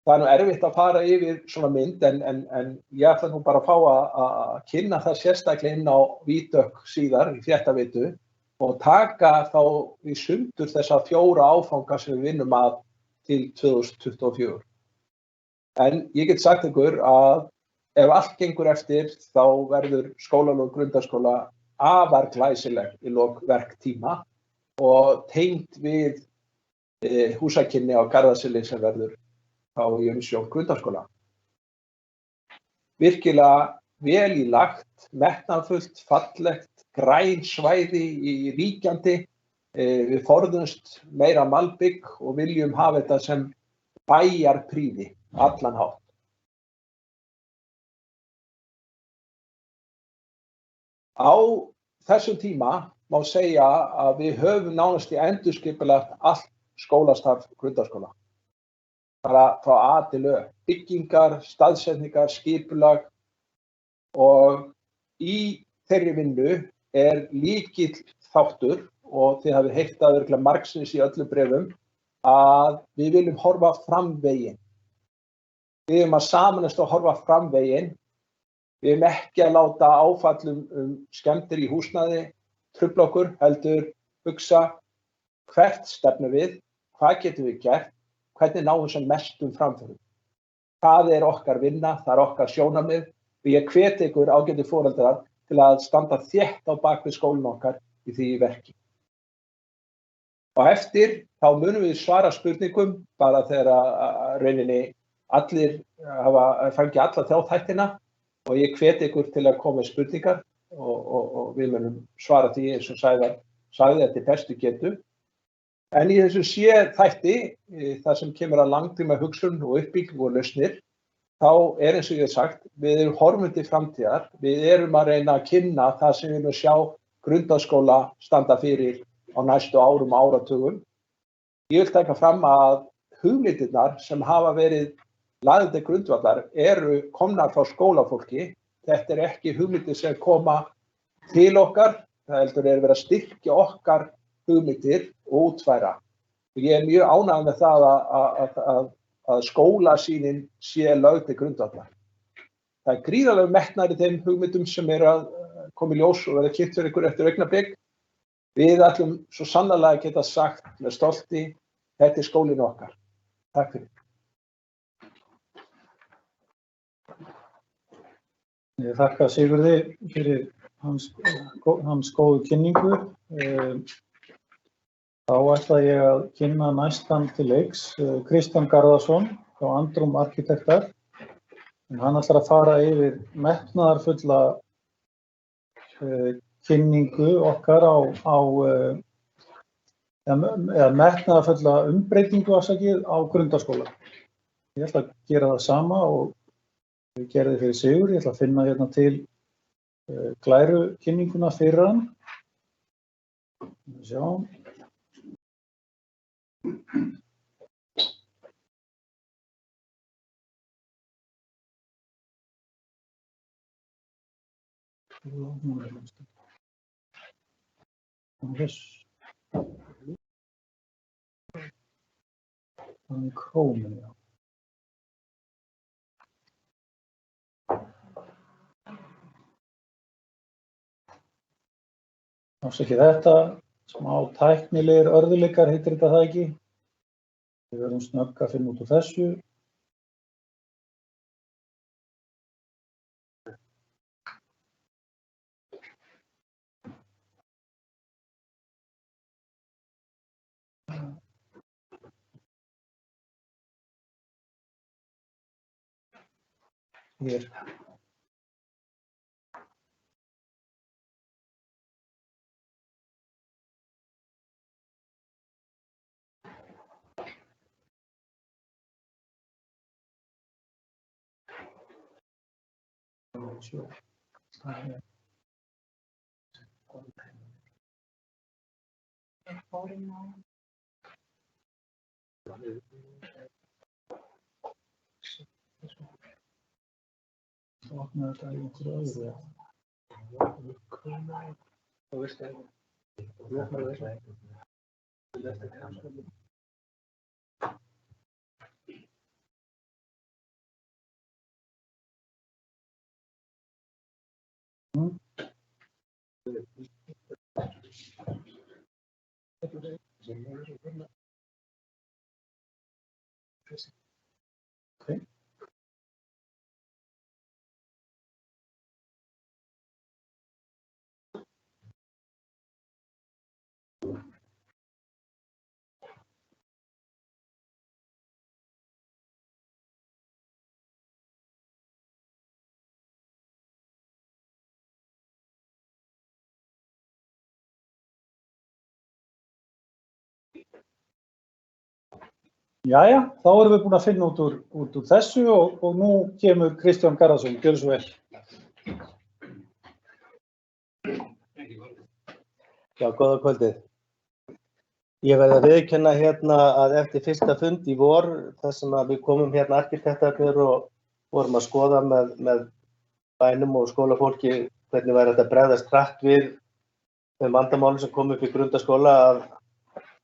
S2: það erfitt að fara yfir svona mynd en ég ætla nú bara að fá að kynna það sérstaklega inn á Vítök síðar í fréttavitu og taka þá í sundur þessa 4 áfanga sem við vinnum að til 2024. En ég get sagt ykkur að ef allt gengur eftir þá verður skólalóð grundaskóla afar glæsileg í lok verktíma og tengt við húsakynni á Garðaseli sem verður á í umsjón Grundaskóla. Virkilega vel í lagt, metnaðarfullt, fallegt, græn svæði í ríkjandi. Við forðumst meira malbygg og viljum hafa þetta sem bæjarprýði allan hátt. Á þessum tíma má segja að við höfum nánast endurskipulagt allt skólastarf Grundaskóla. Bara frá A til Ö, byggingar, staðsetningar, skipulag og í þeirri vinnu lykill þáttur og þið hafið heyrt það örugglega margsinnis í öllum bréfum að við viljum horfa fram veginn. Við erum að sameinast og horfa fram veginn. Við erum ekki að láta áfallum skemmdir í húsnæði trufla okkur, heldur hugsa hvert stefnum við, hvað getum við gert, hvernig náum við sem mestum framförum. Það okkar vinna, það okkar sjónarmið og ég hvet ykkur ágætu foreldrar til að standa þétt á bak við skólinn okkar í því verki. Og eftir þá munum við svara spurningum bara þegar rauninni allir fengi alla þættina og ég hvet ykkur til að koma með spurningar og við munum svara því eins og sagði þetta bestu getu. En í þessu þætti, það sem kemur að langtíma hugsun og uppbyggingu og lausnir, þá eins og ég hef sagt, við erum horfum til framtíðar, við erum að reyna að kynna það sem við erum að sjá Grundaskóla standa fyrir á næstu árum og áratugum. Ég vil taka fram að hugmyndirnar sem hafa verið lagðar til grundvallar komnar frá skólafólki. Þetta ekki hugmyndir sem koma til okkar, það heldur verið að styrkja okkar hugmyndir og útfæra. Ég mjög ánægður með það að skólasýnin sé lögð til grundvallar. Það gríðarlegur metnaður í þeim hugmyndum sem að koma í ljós og verða kynnt fyrir ykkur eftir augnablik. Við ætlum svo sannarlega að geta sagt með stolti, þetta skólinn okkar. Takk fyrir.
S1: Ég þakka Sigurði fyrir hans góðu kynningu. Þá ætla ég að kynna næstan til leiks Kristján Garðarsson frá Andrum Arkitektar. Hann ætlar að fara yfir metnaðarfulla kynningu okkar eða metnaðarfulla umbreytingu á Grundaskóla. Ég ætla að gera það sama og ég gerði fyrir Sigur. Ég ætla að finna hérna til glæru kynninguna fyrir hann. Sjá. Krómin, já. Ásækið þetta, smá tæknilegir örðugleikar heitir þetta það ekki. Við verðum snögg að finna út úr þessu. Hér. Opna þetta í einhverju öðru. Okay. Jæja, þá erum við búin að finna út úr þessu og nú kemur Kristján Garðarsson, gjörðu svo vel.
S3: Já, góða kvöldið. Ég verð að viðurkenna hérna að eftir fyrsta fund í vor, þar sem að við komum hérna arkitektarnir og vorum að skoða með bænum og skólafólki hvernig væri þetta að bregðast hratt við þeim vandamálum sem kom upp í grundaskóla að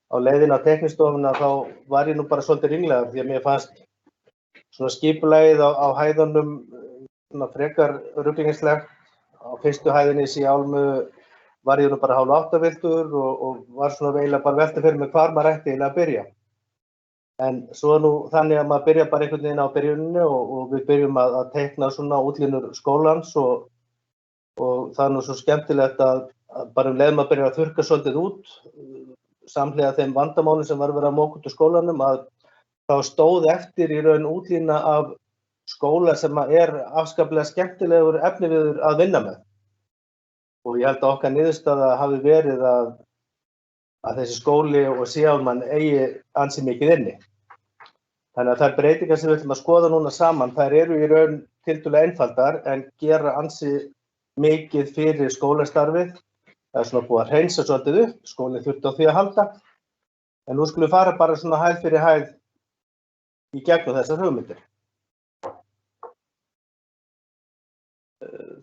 S3: á leiðin á teknistofuna þá var ég nú bara svolítið ringlegar því að mér fannst svona skipulagið á hæðunum svona frekar ruglingslegt. Á fyrstu hæðinni í Álmu var ég nú bara hálf áttaviltur og var svona eiginlega bara velta fyrir mig hvar maður ætti eiginlega að byrja. En svo nú þannig að maður byrja bara einhvern veginn á byrjuninu og við byrjum að teikna svona útlínur skólans og það er nú svo skemmtilegt að bara leið maður byrja að þurrka svolítið út samhliða þeim vandamálum sem var verið að móka út úr skólanum að þá stóð eftir í raun útlína af skóla sem er afskaplega skemmtilegur efniviður að vinna með. Og ég held að okkar niðurstaða hafi verið að þessi skóli og Álman eigi ansi mikið inni. Þannig að þær breytingar sem við ætlum að skoða núna saman, þær eru í raun tiltölulega einfaldar en gera ansi mikið fyrir skólastarfið. Það er svona búið að hreinsa svolítið upp, skólinn þurfti á því að halda. En nú skulum við fara bara svona hæð fyrir hæð í gegnum þessar hugmyndir.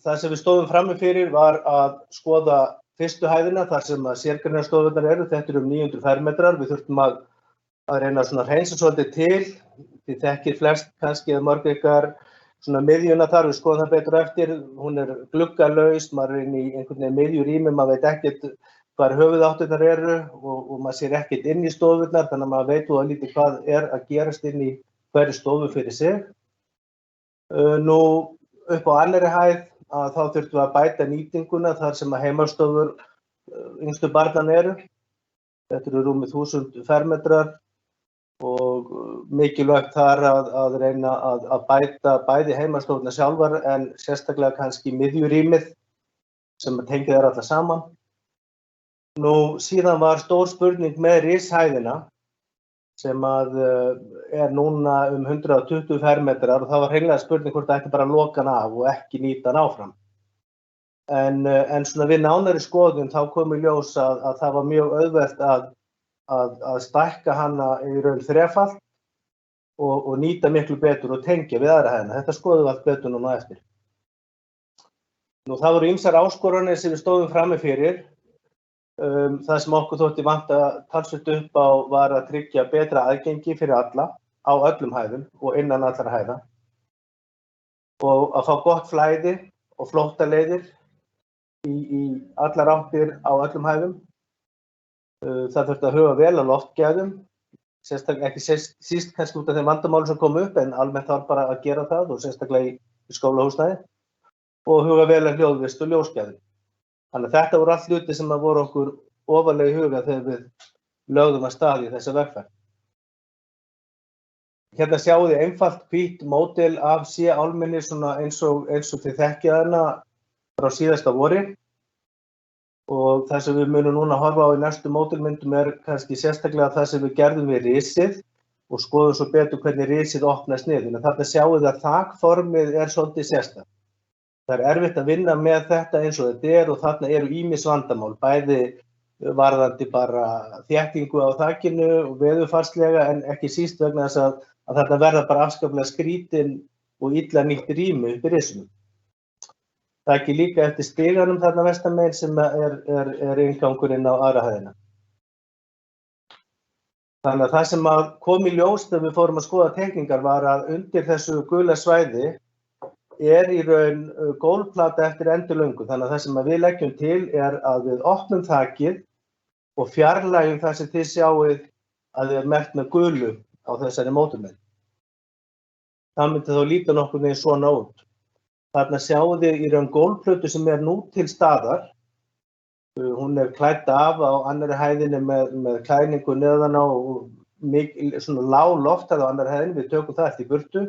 S3: Það sem við stóðum frammi fyrir var að skoða fyrstu hæðina þar sem að sérgreinarstofurnar eru. Þetta eru 900 fermetrar. Við þurftum að reyna svona hreinsa svolítið til. Þið þekkir flest kannski eða mörg ykkar svona miðjuna þar, við skoðum það betur eftir. Hún er gluggalaus, maður er inn í einhvern veginn miðjurými, maður veit ekkert hvar höfuðáttirnar eru og maður sér ekkert inn í stofurnar, þannig að maður veit og lítið hvað er að gerast inn í hverju stofu fyrir sig. Nú upp á annarri hæð að þá þurftum við að bæta nýtinguna þar sem að heimastofur yngstu barnanna eru. Þetta eru rúmið 1000 fermetrar og mikilvægt þar að reyna að bæta bæði heimastofurnar sjálfar en sérstaklega kannski miðjurýmið sem tengja þær alla saman. Nú síðan var stór spurning með rishæðina sem að er núna 120 fermetrar og það var hreinlega spurning hvort það ætti bara að loka hann af og ekki nýta hann áfram. En svona við nánari skoðun þá kom í ljós að það var mjög auðvelt að stækka hana í raun þrefalt og nýta miklu betur og tengja við aðra hæðina. Þetta skoðum við allt betur núna eftir. Nú það voru ýmsar áskoranir sem við stóðum frammi fyrir. Það sem okkur þótti vanta talsvert upp á var að tryggja betra aðgengi fyrir alla á öllum hæðum og innan allra hæða og að fá gott flæði og flóttaleiðir í allar áttir á öllum hæðum. Það þurfti að huga vel að loftgæðum, sérstaklega ekki síst kannski út af þeim vandamálum sem kom upp en almennt þarf bara að gera það og sérstaklega í skólahúsnæði og huga vel að hljóðvist og ljósgæðum. Þannig að þetta voru allt hluti sem voru okkur ofarlega í huga þegar við lögðum að stað í þessa vegferð. Hérna sjáum þið einfalt hvítt módel af Álmunni svona eins og þið þekkið hana frá síðasta vori. Og það sem við munum núna horfa á í næstu módelmyndum er kannski sérstaklega það sem við gerðum við risið og skoðum svo betur hvernig risið opnast niður. Þarna sjáum við að þakformið er svolítið sérstakt. Það er erfitt að vinna með þetta eins og þetta er og þarna eru ýmis vandamál, bæði varðandi bara þéttingu á þakinu og veðurfarslega en ekki síst vegna þess að þarna verða bara afskaplega skrítin og illa nýtt rými upp í risinu. Það er ekki líka eftir stiganum þarna vestanmegin sem er inngangurinn á aðra hæðina. Þannig að það sem kom í ljós þegar við fórum að skoða teikningar var að undir þessu gula svæði er í raun gólfplata eftir endilöngu. Þannig að það sem við leggjum til er að við opnum þakið og fjarlægjum það sem þið sjáið að þið er merkt með gulu á þessari módelmynd. Það myndi þá líta nokkurn veginn svona út. Þarna sjáum við í raun gólfplötu sem er nú til staðar. Hún er klædd af á annarri hæðinni með klæðningu neðan á og svona lág lofthæð á annarri hæðinni. Við tökum það eftir burtu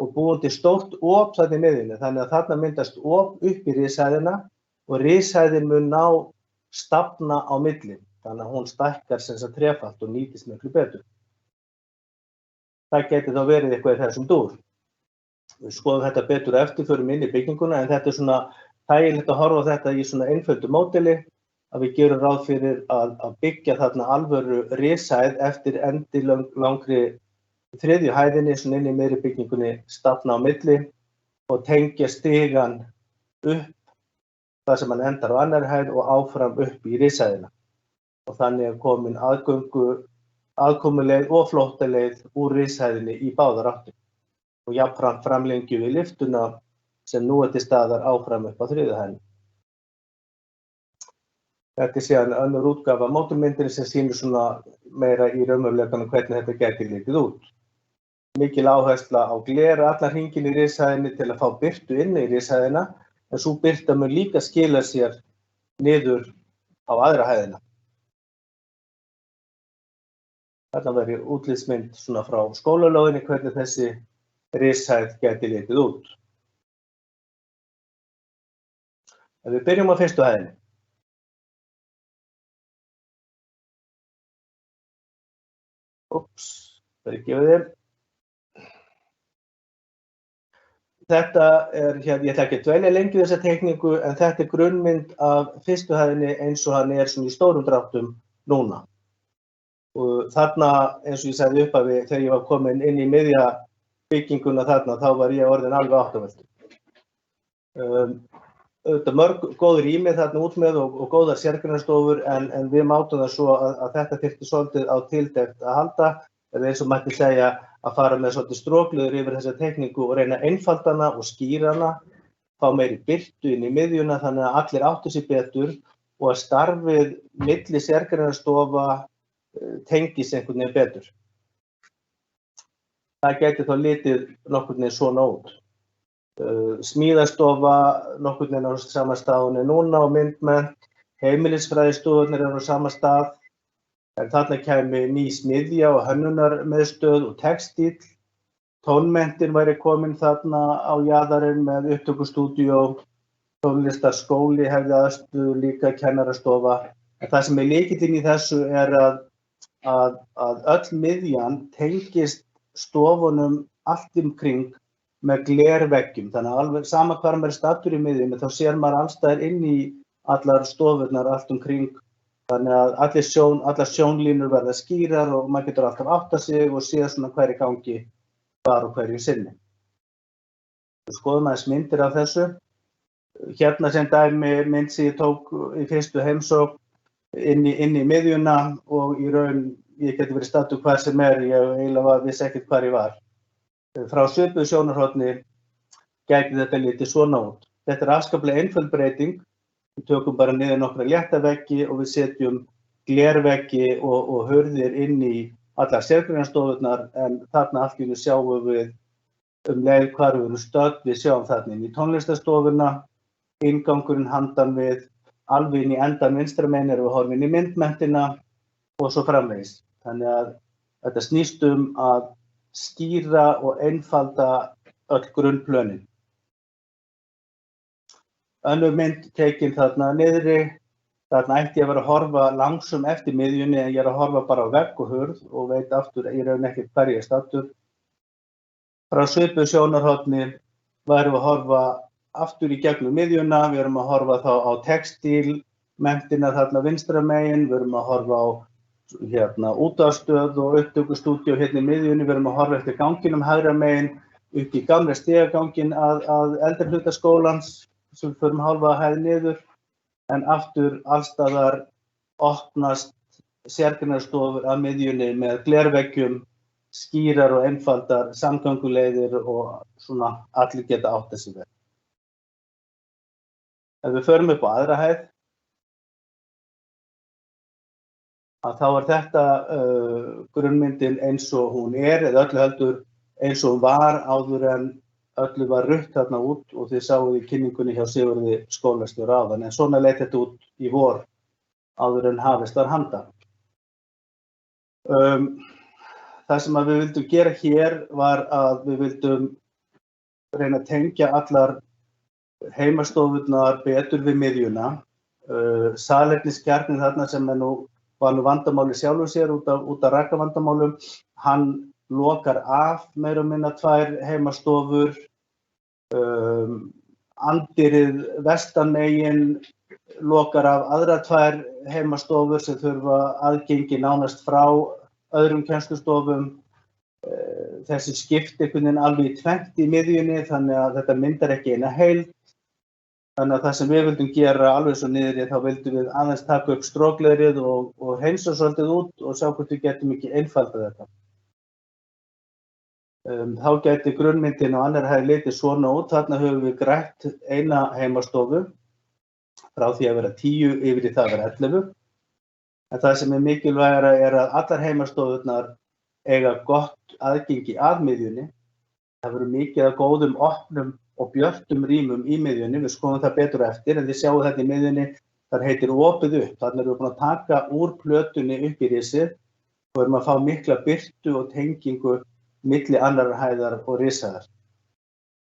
S3: og búum til stórt op þarna í miðjunni. Þannig að þarna myndast op upp í rishæðina og rishæðin mun ná stafna á milli. Þannig að hún stækkar sem sagt þrefalt og nýtist miklu betur. það geti þá verið eitthvað í þessum dúr. Við skoðum þetta betur eftir, förum inn í bygginguna, en þetta svona þægilegt að horfa á þetta í svona einföldu módeli, að við gerum ráð fyrir að byggja þarna alvöru rishæð eftir endilangri þriðju hæðinni, svona inn í miðri byggingunni, stafna á milli og tengja stigann upp þar sem hann endar á annarri hæð og áfram upp í rishæðina. Og þannig er komin aðkomuleið og flóttaleið úr rishæðinni í báðar áttir. Og jafnframt framlengjum við lyftuna sem nú er til staðar áfram upp á þriðju hæðinni. Þetta er síðan önnur útgáfa af módelmyndinni sem sýnir svona meira í raunveruleikanum hvernig þetta gæti litið út. Mikil áhersla á glera allan hringinn í rishæðinni til að fá birtu inn í rishæðina, en sú birta mun líka skila sér niður á aðra hæðina. Þarna verður útlitsmynd svona frá skólalóðinni hvernig þessi rishæð gæti litið út. Ef við byrjum á fyrstu hæðinni. Fyrirgefið. Þetta er, ég ætla ekki að dvelja lengi þessa teikningu, en þetta er grunnmynd af fyrstu hæðinni eins og hann er svona í stórum dráttum núna. Og þarna, eins og ég sagði upphafi, þegar ég var komin inn í miðja bygginguna þarna, þá var ég orðinn alveg áttavöldur. Auðvitað mörg góð rými þarna út með og góðar sérgreinastofur, en við mátum það svo að þetta þyrfti svolítið á tildekt að halda, eða eins og mætti segja að fara með svolítið strókleður yfir þessa teikningu og reyna að einfalda hana og skýra hana, fá meiri birtu inn í miðjuna þannig að allir áttu sig betur og að starfið milli sérgreinastofa tengist einhvern veginn betur. Það gæti þá litið nokkurn veginn svona út. Smíðastofa nokkurn veginn á sama staðunni núna og myndmennt, heimilisfræðistofurnir eru á sama stað. En þarna kæmi ný smiðja og hönnunarmiðstöð og textíll. Tónmenntin væri komin þarna á jaðarinn með upptökustúdíó. Tónlistarskóli hefði aðstöðu, líka kennarastofa. En það sem er lykillinn í þessu er að öll miðjan tengist stofunum allt kring með glerveggjum. Þannig að alveg sama hvar maður er staddur í miðjunni, þá sér maður alls staðar inn í allar stofurnar allt kring. Þannig að allar sjónlínur verða skýrar og maður getur alltaf áttað sig og séð svona hverju gangi var og hverju sinni. Við skoðum aðeins myndir af þessu. Hérna sem dæmi mynd sem ég tók í fyrstu heimsókn inn í miðjuna og í raun ég geti verið staddur hvar sem er, ég eiginlega vissi ekkert hvar ég var. Frá svipuðu sjónarhorni gæti þetta litið svona út. Þetta er afskaplega einföld breyting. Við tökum bara niður nokkra létta veggi og við setjum glerveggi og hurðir inn í allar sérgreinastofurnar, en þarna allt í einu sjáum við leið hvar við erum stödd. Við sjáum þarna inn í tónlistarstofuna, inngangurinn handan við, alveg inn í endan vinstra megin erum við horfin inn í myndmenntina og svo framvegis. Þannig að þetta snýst að skýra og einfalda öll grunnplönin. Önnur mynd tekin þarna niðri, þarna ætti ég að vera að horfa langsum eftir miðjunni en ég er að horfa bara á vegg og hurð og veit aftur ég raun ekkert hvar ég er staddur. Frá svipuðu sjónarhorni værum við að horfa aftur í gegnum miðjuna, við erum að horfa þá á textílmenntina þarna vinstra megin, við erum að horfa á útvarpsstöð og upptökustúdíó hérna í miðjunni, við erum að horfa eftir ganginum hægra megin upp í gamla stigaganginn að eldri hluta skólans sem við förum hálfa hæð niður, en aftur allstaðar opnast sérgreinastofur að miðjunni með glerveggjum, skýrar og einfaldar samgönguleiðir og svona allir geta áttað sig vel. Ef við förum upp á aðra hæð, þá er þetta grunnmyndin eins og hún er, eða öllu heldur eins og hún var áður en öllu var rutt þarna út og þið sáuð í kynningunni hjá Sigurði skólastjóra áðan, en svona leit þetta út í vor áður en hafist var handa. Það sem við vildum gera hér var að við vildum reyna að tengja allar heimastofurnar betur við miðjuna. Salerniskjarninn þarna sem var nú vandamáli sjálfur sér út af rakavandamálum, hann lokar af meira og minna 2 heimastofur, andyrið vestanmegin lokar af aðra 2 heimastofur sem þurfa aðgengi nánast frá öðrum kennslustofum. Þessi skipti einhvern veginn alveg í tvennt í miðjunni þannig að þetta myndar ekki eina heild. Þannig að það sem við vildum gera alveg svo niðri þá vildum við aðeins taka upp strokleðrið og hreinsa svolítið út og sjá hvort við getum ekki einfaldað þetta. Þá gæti grunnmyndin á annarri hæð litið svona út. Þarna höfum við grætt eina heimastofu frá því að vera 10 yfir í það að vera 11. En það sem mikilvægara að allar heimastofurnar eiga gott aðgengi að miðjunni. Það verður mikið af góðum opnum og björtum rýmum í miðjunni. Við skoðum það betur eftir en þið sjáum þetta í miðjunni. Það heitir opið upp. Þannig erum við búin að taka úr plötunni upp í risið og erum að fá mikla birtu og tengingu milli annarrar hæðar og rishæðar.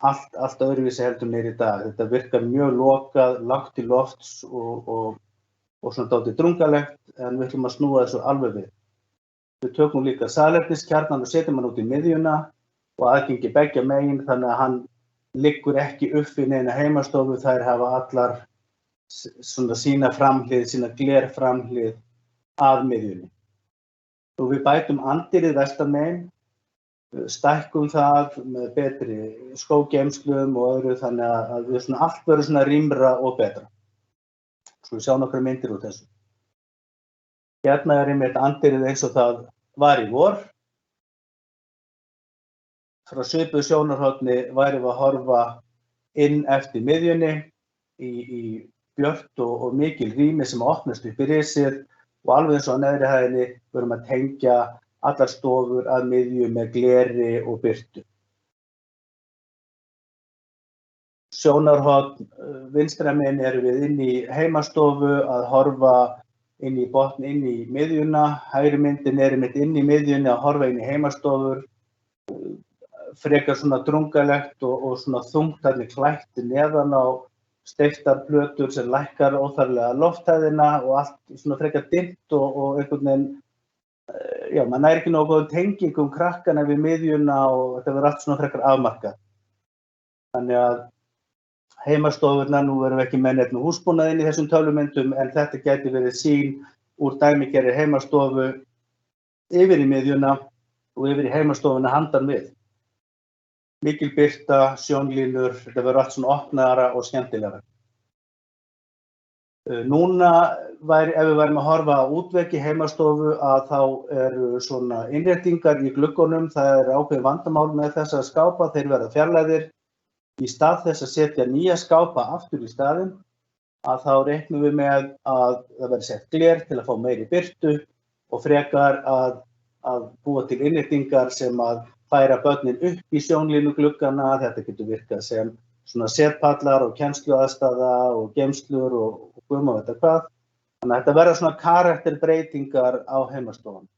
S3: Allt öðruvísi heldur niður í dag. Þetta virkar mjög lokað, lágt til lofts og svona dálítið drungalegt en við ætlum að snúa þessu alveg við. Við tökum líka salerniskjarnan og setjum hann út í miðjuna og aðgengi beggja megin þannig að hann liggur ekki upp í neina heimastofu. Þær hafa allar svona sína framhlið, sína glerframhlið að miðjunni. Og við bætum andyrið vestanmegin, stækkum það með betri skógeymslum og öðru þannig að við svona allt verður svona rýmra og betra. Svo við sjá nokkra myndir úr þessu. Hérna einmitt andyrið eins og það var í vor. Frá svipuðu sjónarhorni værum við að horfa inn eftir miðjunni í björt og mikil rými sem opnast upp í risið og alveg eins og á neðri hæðinni verðum að tengja allar stofur að miðju með gleri og birtu. Sjónarhorn vinstra megin erum við inn í heimastofu að horfa inn í botn inn í miðjuna. Hægri myndin einmitt inn í miðjunni að horfa inn í heimastofur. Frekar svona drungalegt og svona þungt þannig klætt neðan á steyptar plötur sem lækkar óþarflega lofthæðina og allt svona frekar dimmt og einhvern veginn, já, maður nær ekki nógu góð tenging krakkana við miðjuna og þetta verður allt svona frekar afmarkað. Þannig að heimastofurnar, nú erum við ekki með neitt húsbúnað inn í þessum tölvumyndum en þetta gæti verið sýn úr dæmigerðri heimastofu yfir í miðjuna og yfir í heimastofuna handan við. Mikil birta, sjónlínur, þetta verður allt svona opnara og skemmtilegra. Núna, ef við værum að horfa á útveggi heimastofu að þá eru svona innréttingar í gluggunum, það er ákveðið vandamál með þessa skápa, þeir verða fjarlægðir. Í stað þess að setja nýja skápa aftur í staðinn, að þá reiknum við með að það verði sett gler til að fá meiri birtu og frekar að búa til innréttingar sem að færa börnin upp í sjónlínugluggana. Þetta getur virkað sem svona setpallar og kennsluaðstaða og geymslur og guð má vita hvað. Þannig að þetta verða svona karakterbreytingar á heimastofan.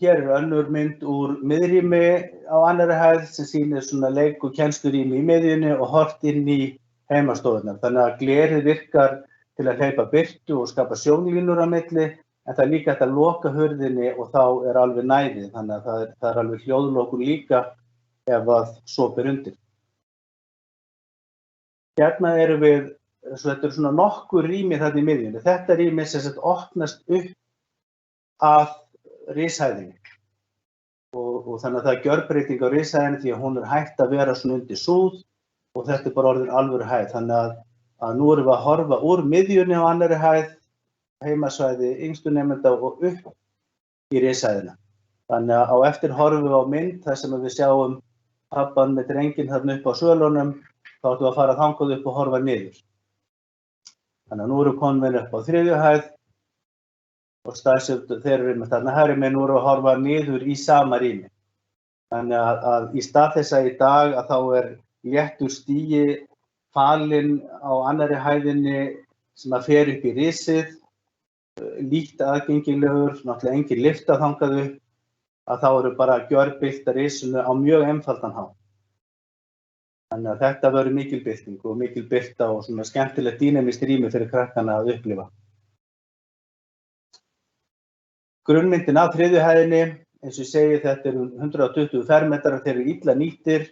S3: Hér er önnur mynd úr miðrými á annarri hæð sem sýnir svona leik- og kennslurými í miðjunni og horft inn í heimastofunar. Þannig að glerið virkar til að hleypa birtu og skapa sjónlínur á milli. En það er líka hægt að loka hurðinni og þá er alveg næðið, þannig að það er alveg hljóðlokun líka ef að svo ber undir. Hérna erum við, þetta eru svona nokkur rými þarna í miðjunni. Þetta rými sem sagt opnast upp að rishæðinni og þannig að það er gjörbreyting á rishæðinni því að hún er hægt að vera svona undir súð og þetta er bara orðin alvöru hæð. Þannig að nú erum við að horfa úr miðjunni á annarri hæð, heimasvæði yngstu nemenda og upp í rishæðina. Þannig að á eftir horfum við á mynd þar sem við sjáum pabbann með drenginn þarna upp á svölunum, þá ætlum við að fara þangað upp og horfa niður. Þannig að nú erum við komin upp á 3. hæð og þeir eru með þarna hægri megin, nú erum við að horfa niður í sama rými. Þannig að í stað þess að í dag að þá er léttur stigi falinn á annarri hæðinni sem að fer upp í risið, líkt aðgengilegur, náttúrulega engin lyfta þangað upp, að þá eru bara gjörbylta risinu á mjög einfaldan hátt. Þannig að þetta verður mikil bylting og mikil bylta og svona skemmtilegt dýnamískt rými fyrir krakkana að upplifa. Grunnmyndin af þriðju hæðinni, eins og ég segi, þetta eru 120 fermetrar, þeir eru illa nýttir,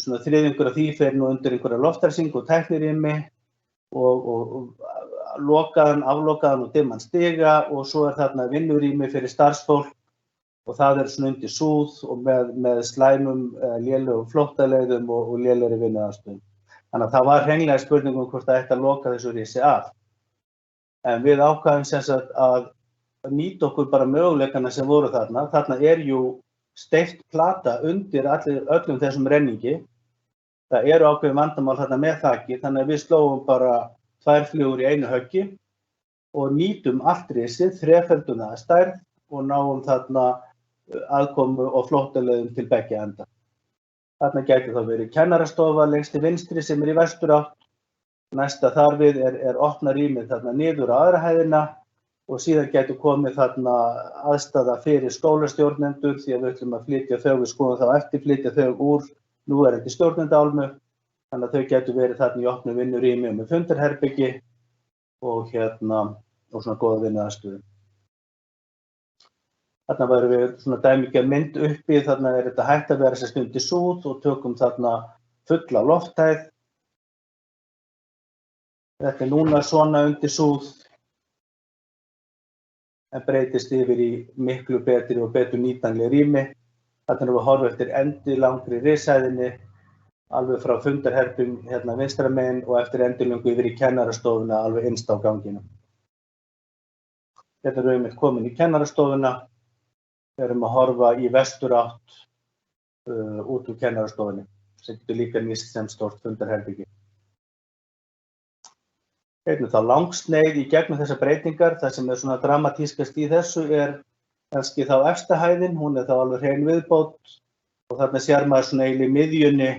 S3: svona þriðjungur af því fer nú undir einhverja loftræsing og tæknirými og aflokaðan og dimman stiga og svo þarna vinnurými fyrir starfsfólk og það svona undir súð og með slæmum, lélugum flóttaleiðum og lélegri vinnuaðstöðum. Þannig að það var hreinlega spurningum hvort það ætti að loka þessu risi af. En við ákváðum sem sagt að nýta okkur bara möguleikana sem voru þarna. Þarna jú steypt plata undir öllum þessum renningi. Það eru ákveðin vandamál þarna með þakki, þannig að við slóum bara 2 flugur í einu höggi og nýtum allt risið, þrefölduna að stærð og náum þarna aðkomu og flóttaleiðum til beggja enda. Þarna gæti þá verið kennarastofa lengst til vinstri sem í vesturátt. Næsta þar við opna rýmið þarna niður á aðra hæðina og síðan gæti komið þarna aðstaða fyrir skólastjórnendur því að við ætlum að flytja þau, við skoðum þá eftir flytja þau úr núverandi stjórnendaálmu. Þannig að þau gætu verið þarna í opnu vinnurými með fundarherbyggi og svona góða vinnuaðstöðu. Þarna værum við svona dæmigerð mynd uppi, þarna þetta hægt að vera sem undir súð og tökum þarna fulla lofthæð. Þetta núna svona undir súð en breytist yfir í miklu betri og betur nýtanleg rými. Þarna erum við að horfa eftir endilangri rishæðinni, alveg frá fundarherberginu vinstra megin og eftir endilöngu yfir í kennarastofuna alveg innst á ganginum. Þetta erum við komin í kennarastofuna. Við erum að horfa í vesturátt út úr kennarastofunni, sem getur líka nýst sem stórt fundarherbyggi. Þá langsneið í gegnum þessar breytingar, það sem svona dramatískast í þessu kannski þá efsta hæðin, hún þá alveg hrein viðbót og þarna sér maður svona eiginlega í miðjunni,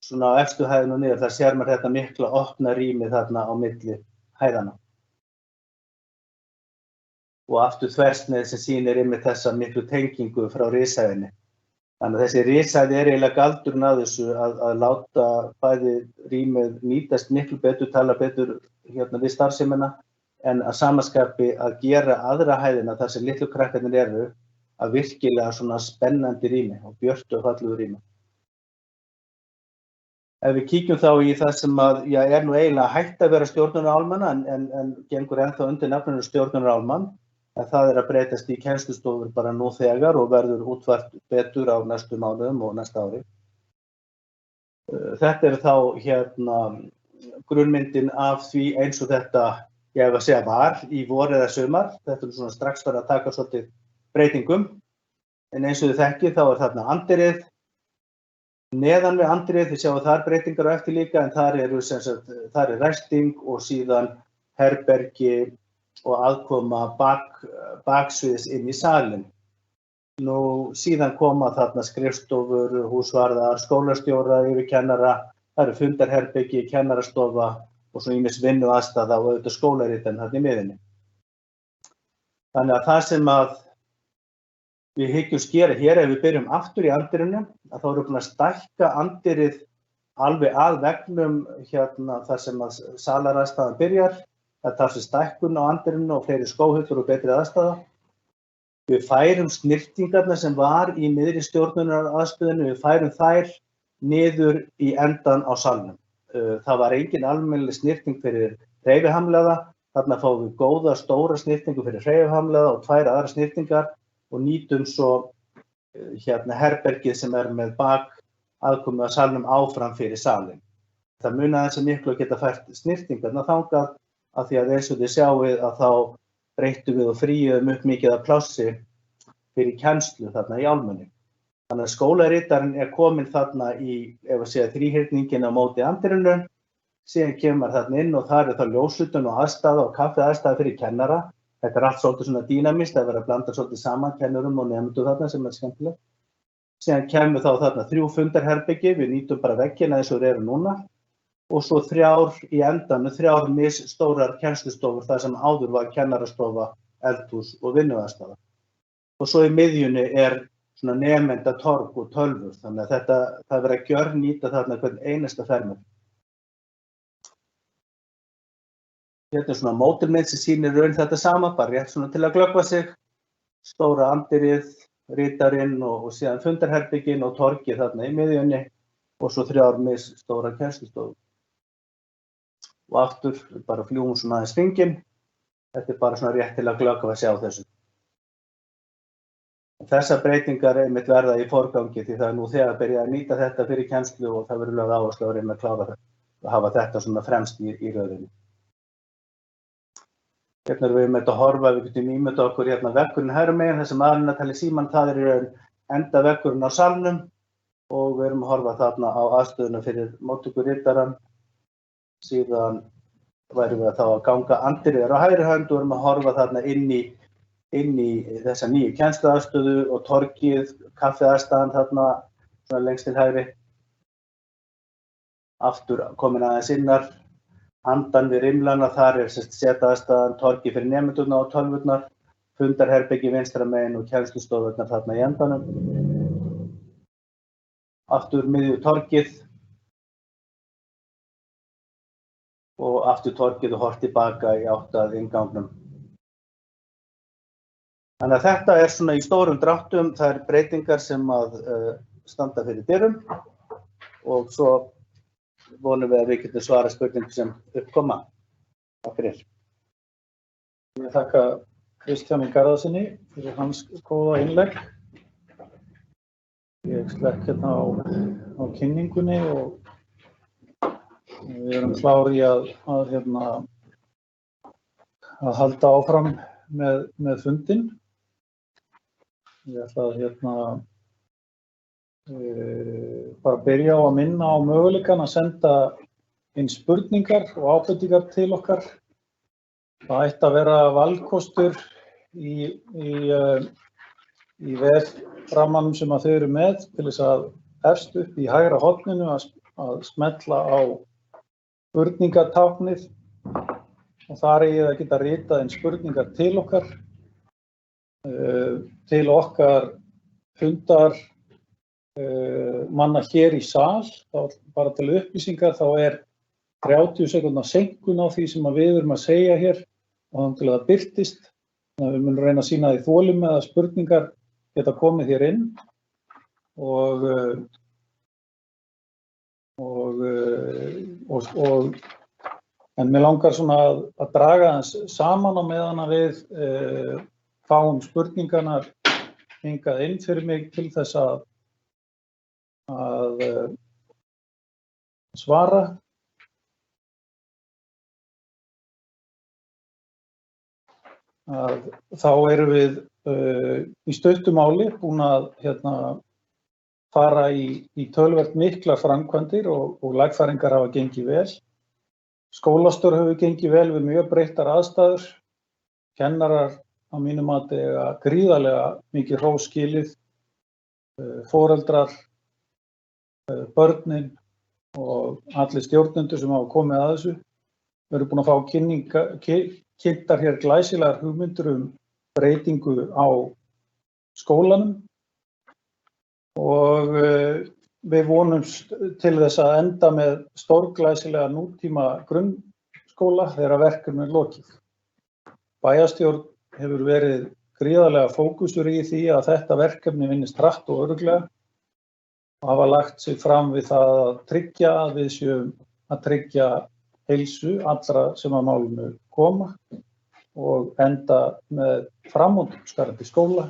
S3: svona á efstu hæðinu niður, þar sér maður þetta mikla opna rými þarna á milli hæðana. Og aftur þversneið sem sýnir einmitt þessa miklu tengingu frá rishæðinni. Þannig að þessi rishæð eiginlega galdurinn að þessu að láta bæði rýmið nýtast miklu betur, tala betur við starfsemina, en að samaskapi að gera aðra hæðina þar sem litlu krakkarnir eru að virkilega svona spennandi rými og björtu og fallegu rými. Ef við kíkjum þá í það sem nú eiginlega hægt að vera stjórnunarálmanna en gengur ennþá undir nafninu stjórnunarálmann, en það að breytast í kennslustofur bara nú þegar og verður útfært betur á næstu mánuðum og næsta ári. Þetta þá grunnmyndin af því eins og þetta, ég hef að segja var, í vor eða sumar. Þetta svona strax farið að taka svolítið breytingum. En eins og þið þekkið þá þarna anddyrið. Neðan við anddyrið, þið sjáum þar breytingar á eftir líka, en þar ræsting og síðan herbergi og aðkoma baksviðs inn í salinn. Nú síðan koma þarna skrifstofur, húsvarðar, skólastjóra, yfirkennara, það eru fundarherbyggi, kennarastofa og svo ýmis vinnuaðstaða og auðvitað skólaritinn þarna í miðjunni. Þannig að það sem við hyggjumst gera hér, ef við byrjum aftur í anddyrinu, þá erum við búin að stækka anddyrið alveg að veggnum þar sem salaraðstaðan byrjar. Það þarf sér stækkun á anddyrinu og fleiri skóhillur og betri aðstaða. Við færum snyrtingarnar sem var í miðri stjórnunaraðstöðunni, við færum þær niður í endan á salnum. Það var engin almennileg snyrting fyrir hreyfihamlaða, þarna fáum við góða stóra snyrtingu fyrir hreyfihamlaða og 2 aðra snyrtingar og nýtum svo herbergið sem með aðkomu að salnum áfram fyrir salinn. Það munar aðeins miklu að geta fært snyrtingarna þangað af því að eins og þið sjáið að þá breyttum við og fríum upp mikið af plássi fyrir kennslu þarna í álmunni. Þannig að skólaritarinn kominn þarna í, ef að segja, þríhyrningin á móti anddyrinu, síðan kemur þarna inn og þar þá ljósritun og aðstaða og kaffiaðstaða fyrir kennara. Þetta allt svolítið svona dýnamist, það verður að blanda svolítið saman kennurum og nemendum þarna sem skemmtilegt. Síðan kemur þá þarna 3 fundarherbyggi, við nýtum bara veggina eins og þeir eru núna. Og svo 3 í endanum, 3 misstórar kennslustofur þar sem áður var kennarastofa, eldhús og vinnuaðstaða. Og svo í miðjunni svona nemendatorg og tölvur, þannig að það verður að gjörnýta þarna hvern einasta fermetr. Hérna svona módelmynd sem sýnir raun þetta sama, bara rétt svona til að glöggva sig. stóra anddyrið, ritarinn og síðan fundarherbyggin og torgið þarna í miðjunni og svo 3 misstórar kennslustofur. Og aftur bara fljúum svona aðeins hringinn. Þetta bara svona rétt til að glöggva að sjá þessu. Þessar breytingar einmitt verða í forgangi því það nú þegar byrjað að nýta þetta fyrir kennslu og það verður lögð áherslu að reyna að klára þetta og hafa þetta svona fremst í röðinni. Hérna erum við með þetta að horfa, við getum ímyndað okkur hérna veggurinn hægri megin, þessi maðurinn að tala í símann, það enda veggurinn á salnum og við erum að horfa þarna á aðstöðuna fyrir móttökuritarann. Síðan værum við þá að ganga anddyrið á hægri hönd og erum að horfa þarna inn í þessa nýju kennsluaðstöðu og torgið, kaffiaðstæðan þarna svona lengst til hægri. Aftur komin aðeins innar, handan við rimlana, þar setaðstæðan, torgið fyrir nemendurna og tölvurnar, fundarherbyggi vinstra megin og kennslustofurnar þarna í endanum. Aftur miðju torgið og aftur torgið og horft tilbaka í átt að inngangnum. Þannig að þetta svona í stórum dráttum, það eru breytingar sem að standa fyrir dyrum og svo vonum við að við getum svara spurningum sem uppkoma. Takk fyrir.
S1: Ég þakka Kristjáni Garðarsinni fyrir hans góða innlegg. Ég slekk hérna á kynningunni og við erum klári að halda áfram með fundinn. Ég ætla að bara byrja á að minna á möguleikann að senda inn spurningar og ábendingar til okkar. Það ætti að vera valkostur í veframmanum sem að þau eru með til þess að efst upp í hægra horninu að smella á spurningatáknið og þar eigi að geta ritað inn spurningar til okkar. Til okkar fundar manna hér í sal, bara til upplýsingar, þá 30 sekúndna seinkun á því sem við erum að segja hér og þannig til að það birtist. Við munum reyna að sýna því þolinmæði að spurningar geta komið hér inn en mér langar svona að draga þess saman á meðan að við fáum spurningarnar hingað inn fyrir mig til þess að svara. Þá erum við í stuttu máli búin að fara í töluvert miklar framkvæmdir og lagfæringar hafa gengið vel. Skólastjóri hefur gengið vel við mjög breyttar aðstæður. Kennarar á mínu mati eiga gríðarlega mikið hrós skilið. Foreldrar, börnin og allir stjórnendur sem hafa komið að þessu. Við erum búin að fá kynntar hér glæsilegar hugmyndir breytingu á skólanum og við vonumst til þess að enda með stórglæsilega nútíma grunnskóla þegar verkefninu er lokið. Bæjarstjórn hefur verið gríðarlega fókusur í því að þetta verkefni vinnist hratt og örugglega og hafa lagt sig fram við það að tryggja að við séum að tryggja heilsu allra sem að málinu koma og enda með framúrskarandi skóla.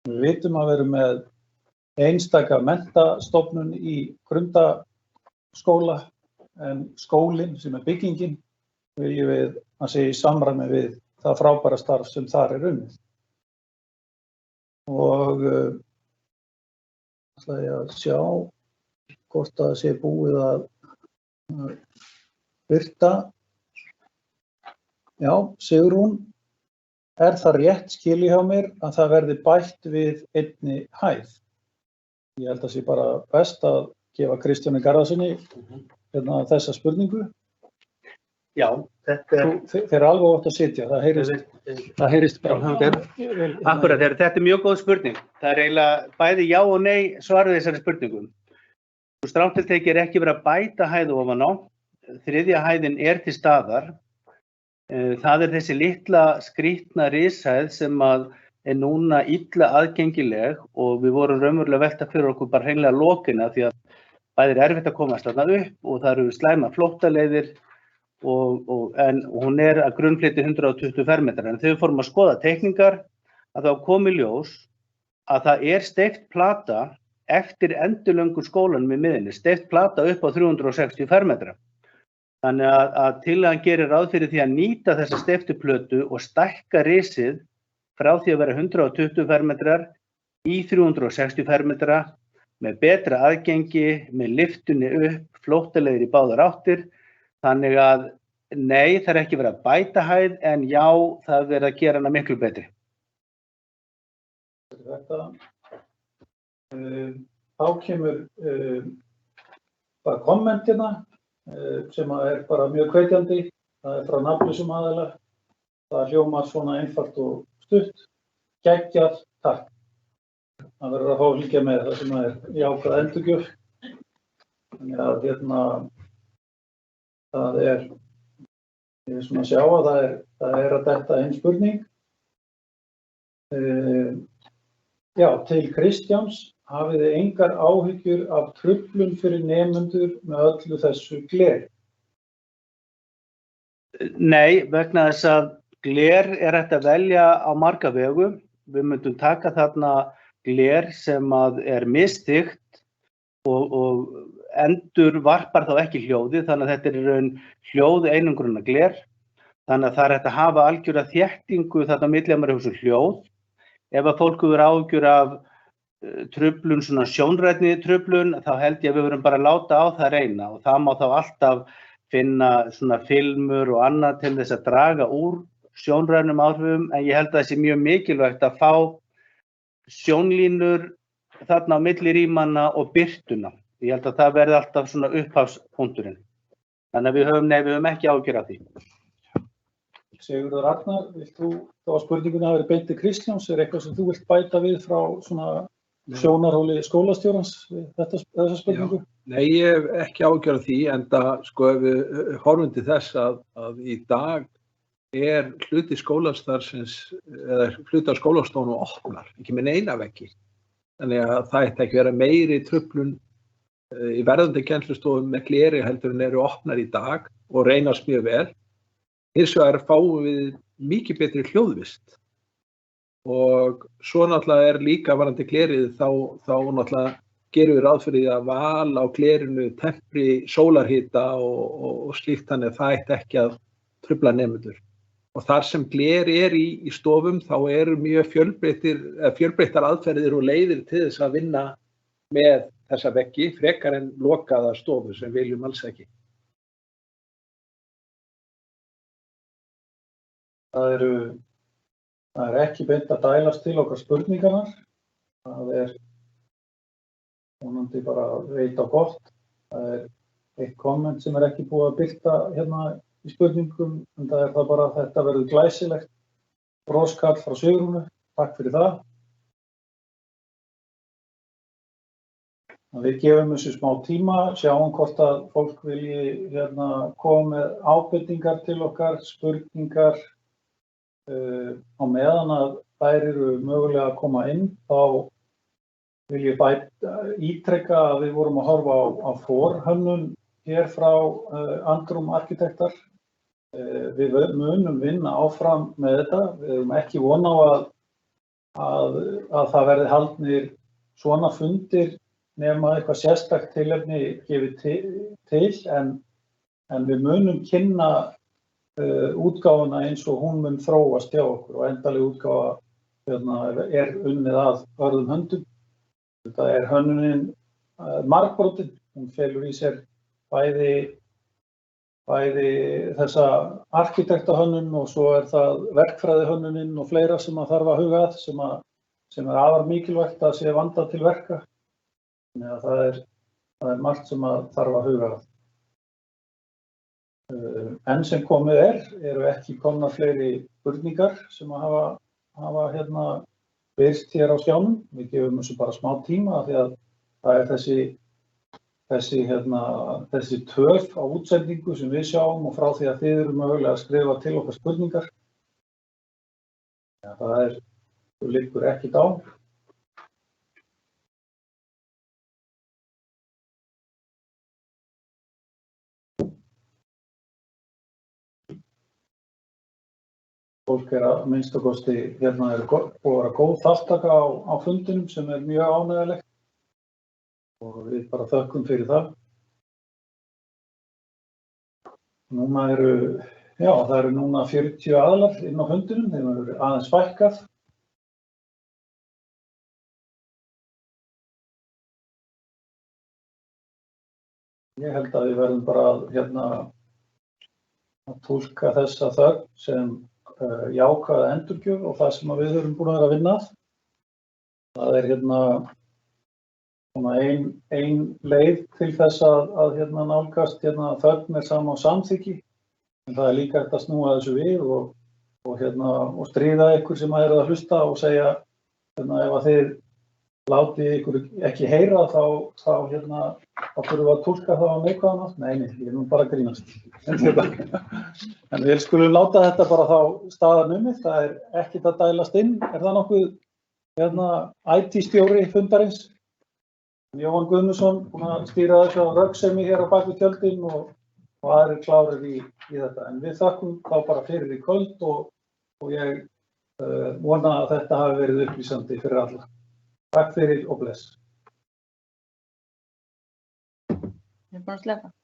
S1: Við vitum að við erum með einstaka menntastofnun í grundaskóla en skólinn sem byggingin viljum við að sé í samræmi við það frábæra starf sem þar unnið. Og ætla ég að sjá hvort það sé búið að birta. Já, Sigrún, það rétt skilið hjá mér að það verði bætt við einni hæð? Ég held að sé bara best að gefa Kristjáni Garðarsinni þessa spurningu.
S3: Já, þetta
S1: Þeir alveg átt að sitja, það heyrist bara.
S3: Akkurat, þetta mjög góð spurning. Það eiginlega bæði já og nei svar við þessari spurningum. Strangt til tekið ekki verið að bæta hæð ofan á. Þriðja hæðin til staðar. Það þessi litla skrýtna rishæð sem að
S4: núna illa aðgengileg og við vorum raunverulega að velta fyrir okkur bara hreinlega lokina því að bæði erfitt að komast þarna upp og það eru slæma flóttaleiðir en hún að grunnfleti 120 fermetrar. En þegar við fórum að skoða teikningar að þá kom í ljós að það steypt plata eftir endilöngu skólanum í miðinni, steypt plata upp á 360 fermetra. Þannig að tillagan gerir ráð fyrir því að nýta þessa steyptu plötu og stækka risið frá því að vera 120 fermetrar í 360 fermetra með betra aðgengi, með lyftunni upp, flóttaleiðir í báðar áttir. Þannig að nei, það ekki verið að bæta hæð en já, það verið að gera hana miklu betri.
S1: Þetta, þá kemur bara kommentina sem bara mjög hvetjandi. Það frá nafnlausum aðila. Það hljómar svona einfalt og stutt. Geggjað, takk. Það verður að fá að fylgja með það sem jákvæð endurgjöf. Þannig að það ég svona að sjá að það að detta einn spurning. Já, til Kristjáns, hafið þið engar áhyggjur af truflun fyrir nemendur með öllu þessu gleri?
S4: Nei, vegna þess að gler hægt að velja á marga vegu. Við myndum taka þarna gler sem misþykkt og endur varpar þá ekki hljóði, þannig að þetta í raun hljóðeinangrunna gler. Þannig að það hægt að hafa algjöra þéttingu þarna á milli að maður hugsa hljóð. Ef að fólk hefur áhyggjur af truflun, svona sjónrænni truflun, þá held ég að við verum bara að láta á það reyna og það má þá alltaf finna svona filmur og annað til þess að draga úr sjónrænum áhrifum, en ég held að það sé mjög mikilvægt að fá sjónlínur þarna á milli rýmanna og birtuna. Ég held að það verði alltaf svona upphafspunkturinn. Þannig að við höfum ekki áhyggjur af því.
S1: Sigurður Arnar, vilt þú, þá að spurninguna hafi verið beint til Kristjáns, eitthvað sem þú vilt bæta við frá svona sjónarhóli skólastjórans við þessa spurningu?
S2: Nei, ég hef ekki áhyggjur af því, enda sko ef við horfum til þess að í dag hluti skólastarfsins eða hluti af skólastofunum opnar, ekki með neina veggi. Þannig að það ætti ekki vera meiri truflun í verðandi kennslustofum með gleri heldur en eru opnar í dag og reynast mjög vel. Hins vegar fáum við mikið betri hljóðvist og svo náttúrulega líka varðandi glerið þá náttúrulega gerum við ráð fyrir að val á glerinu tempri sólarhita og slíkt, þannig að það ætti ekki að trufla nemendur. Og þar sem gler í stofum þá eru mjög fjölbreyttar aðferðir og leiðir til þess að vinna með þessa veggi frekar en lokaða stofu sem viljum alls ekki.
S1: Það ekki beint að dælast til okkar spurningarnar. Það vonandi bara veit á gott. Það eitt komment sem ekki búið að birta hérna í spurningum, en það það bara að þetta verður glæsilegt. Broskall frá Sigrúnu, takk fyrir það. Við gefum þessu smá tíma, sjáum hvort að fólk vilji koma með ábendingar til okkar, spurningar. Á meðan að þær eru mögulega að koma inn, þá vil ég ítreka að við vorum að horfa á forhönnun hér frá Andrum arkitektar. Við munum vinna áfram með þetta. Við erum ekki von á að það verði haldnir svona fundir nema eitthvað sérstakt tilefni gefið til, en við munum kynna útgáfuna eins og hún mun þróast hjá okkur og endaleg útgáfa unnið að hörðum höndum. Þetta hönnunin margbrotin, hún felur í sér bæði þessa arkitektahönnun og svo það verkfræðihönnunin og fleira sem að þarf að huga að, sem afar mikilvægt að sé vandað til verka. Þannig að það margt sem að þarf að huga að. Enn sem komið eru ekki komnar fleiri spurningar sem að hafa birst hér á skjánum. Við gefum þessu bara smá tíma því að það þessi töf á útsendingu sem við sjáum og frá því að þið eru mögulega að skrifa til okkar spurningar. Ja, það Þú liggur ekki á. Fólk að minnsta kosti, hérna búið að vera góð þátttaka á fundinum sem mjög ánægjulegt og við bara þökkum fyrir það. Núna það eru núna 40 aðilar inn á fundinum, þeim eru aðeins fækkað. Ég held að við verðum bara að túlka þessa þögn sem jákvæða endurgjöf og það sem við erum búin að vera að vinna að. Það er ein leið til þess að nálgast þögn með sama samþykki. En það er líka hægt að snúa þessu við og stríða ykkur sem eru að hlusta og segja ef að þið látið ykkur ekki heyra þá þurfum við að túlka það á neikvæðan hátt. Nei, ég er nú bara að grínast. En við skulum láta þetta bara þá staðar numið. Það er ekkert að dælast inn. Er það nokkuð IT-stjóri fundarins? Jóhann Guðmundsson búinn að stýra þessu á röggsemi hér á bak við tjöldin og aðrir klárir í þetta. En við þökkum þá bara fyrir í kvöld og ég vona að þetta hafi verið upplýsandi fyrir alla. Takk fyrir og bless.
S5: Ég er búin að sleppa.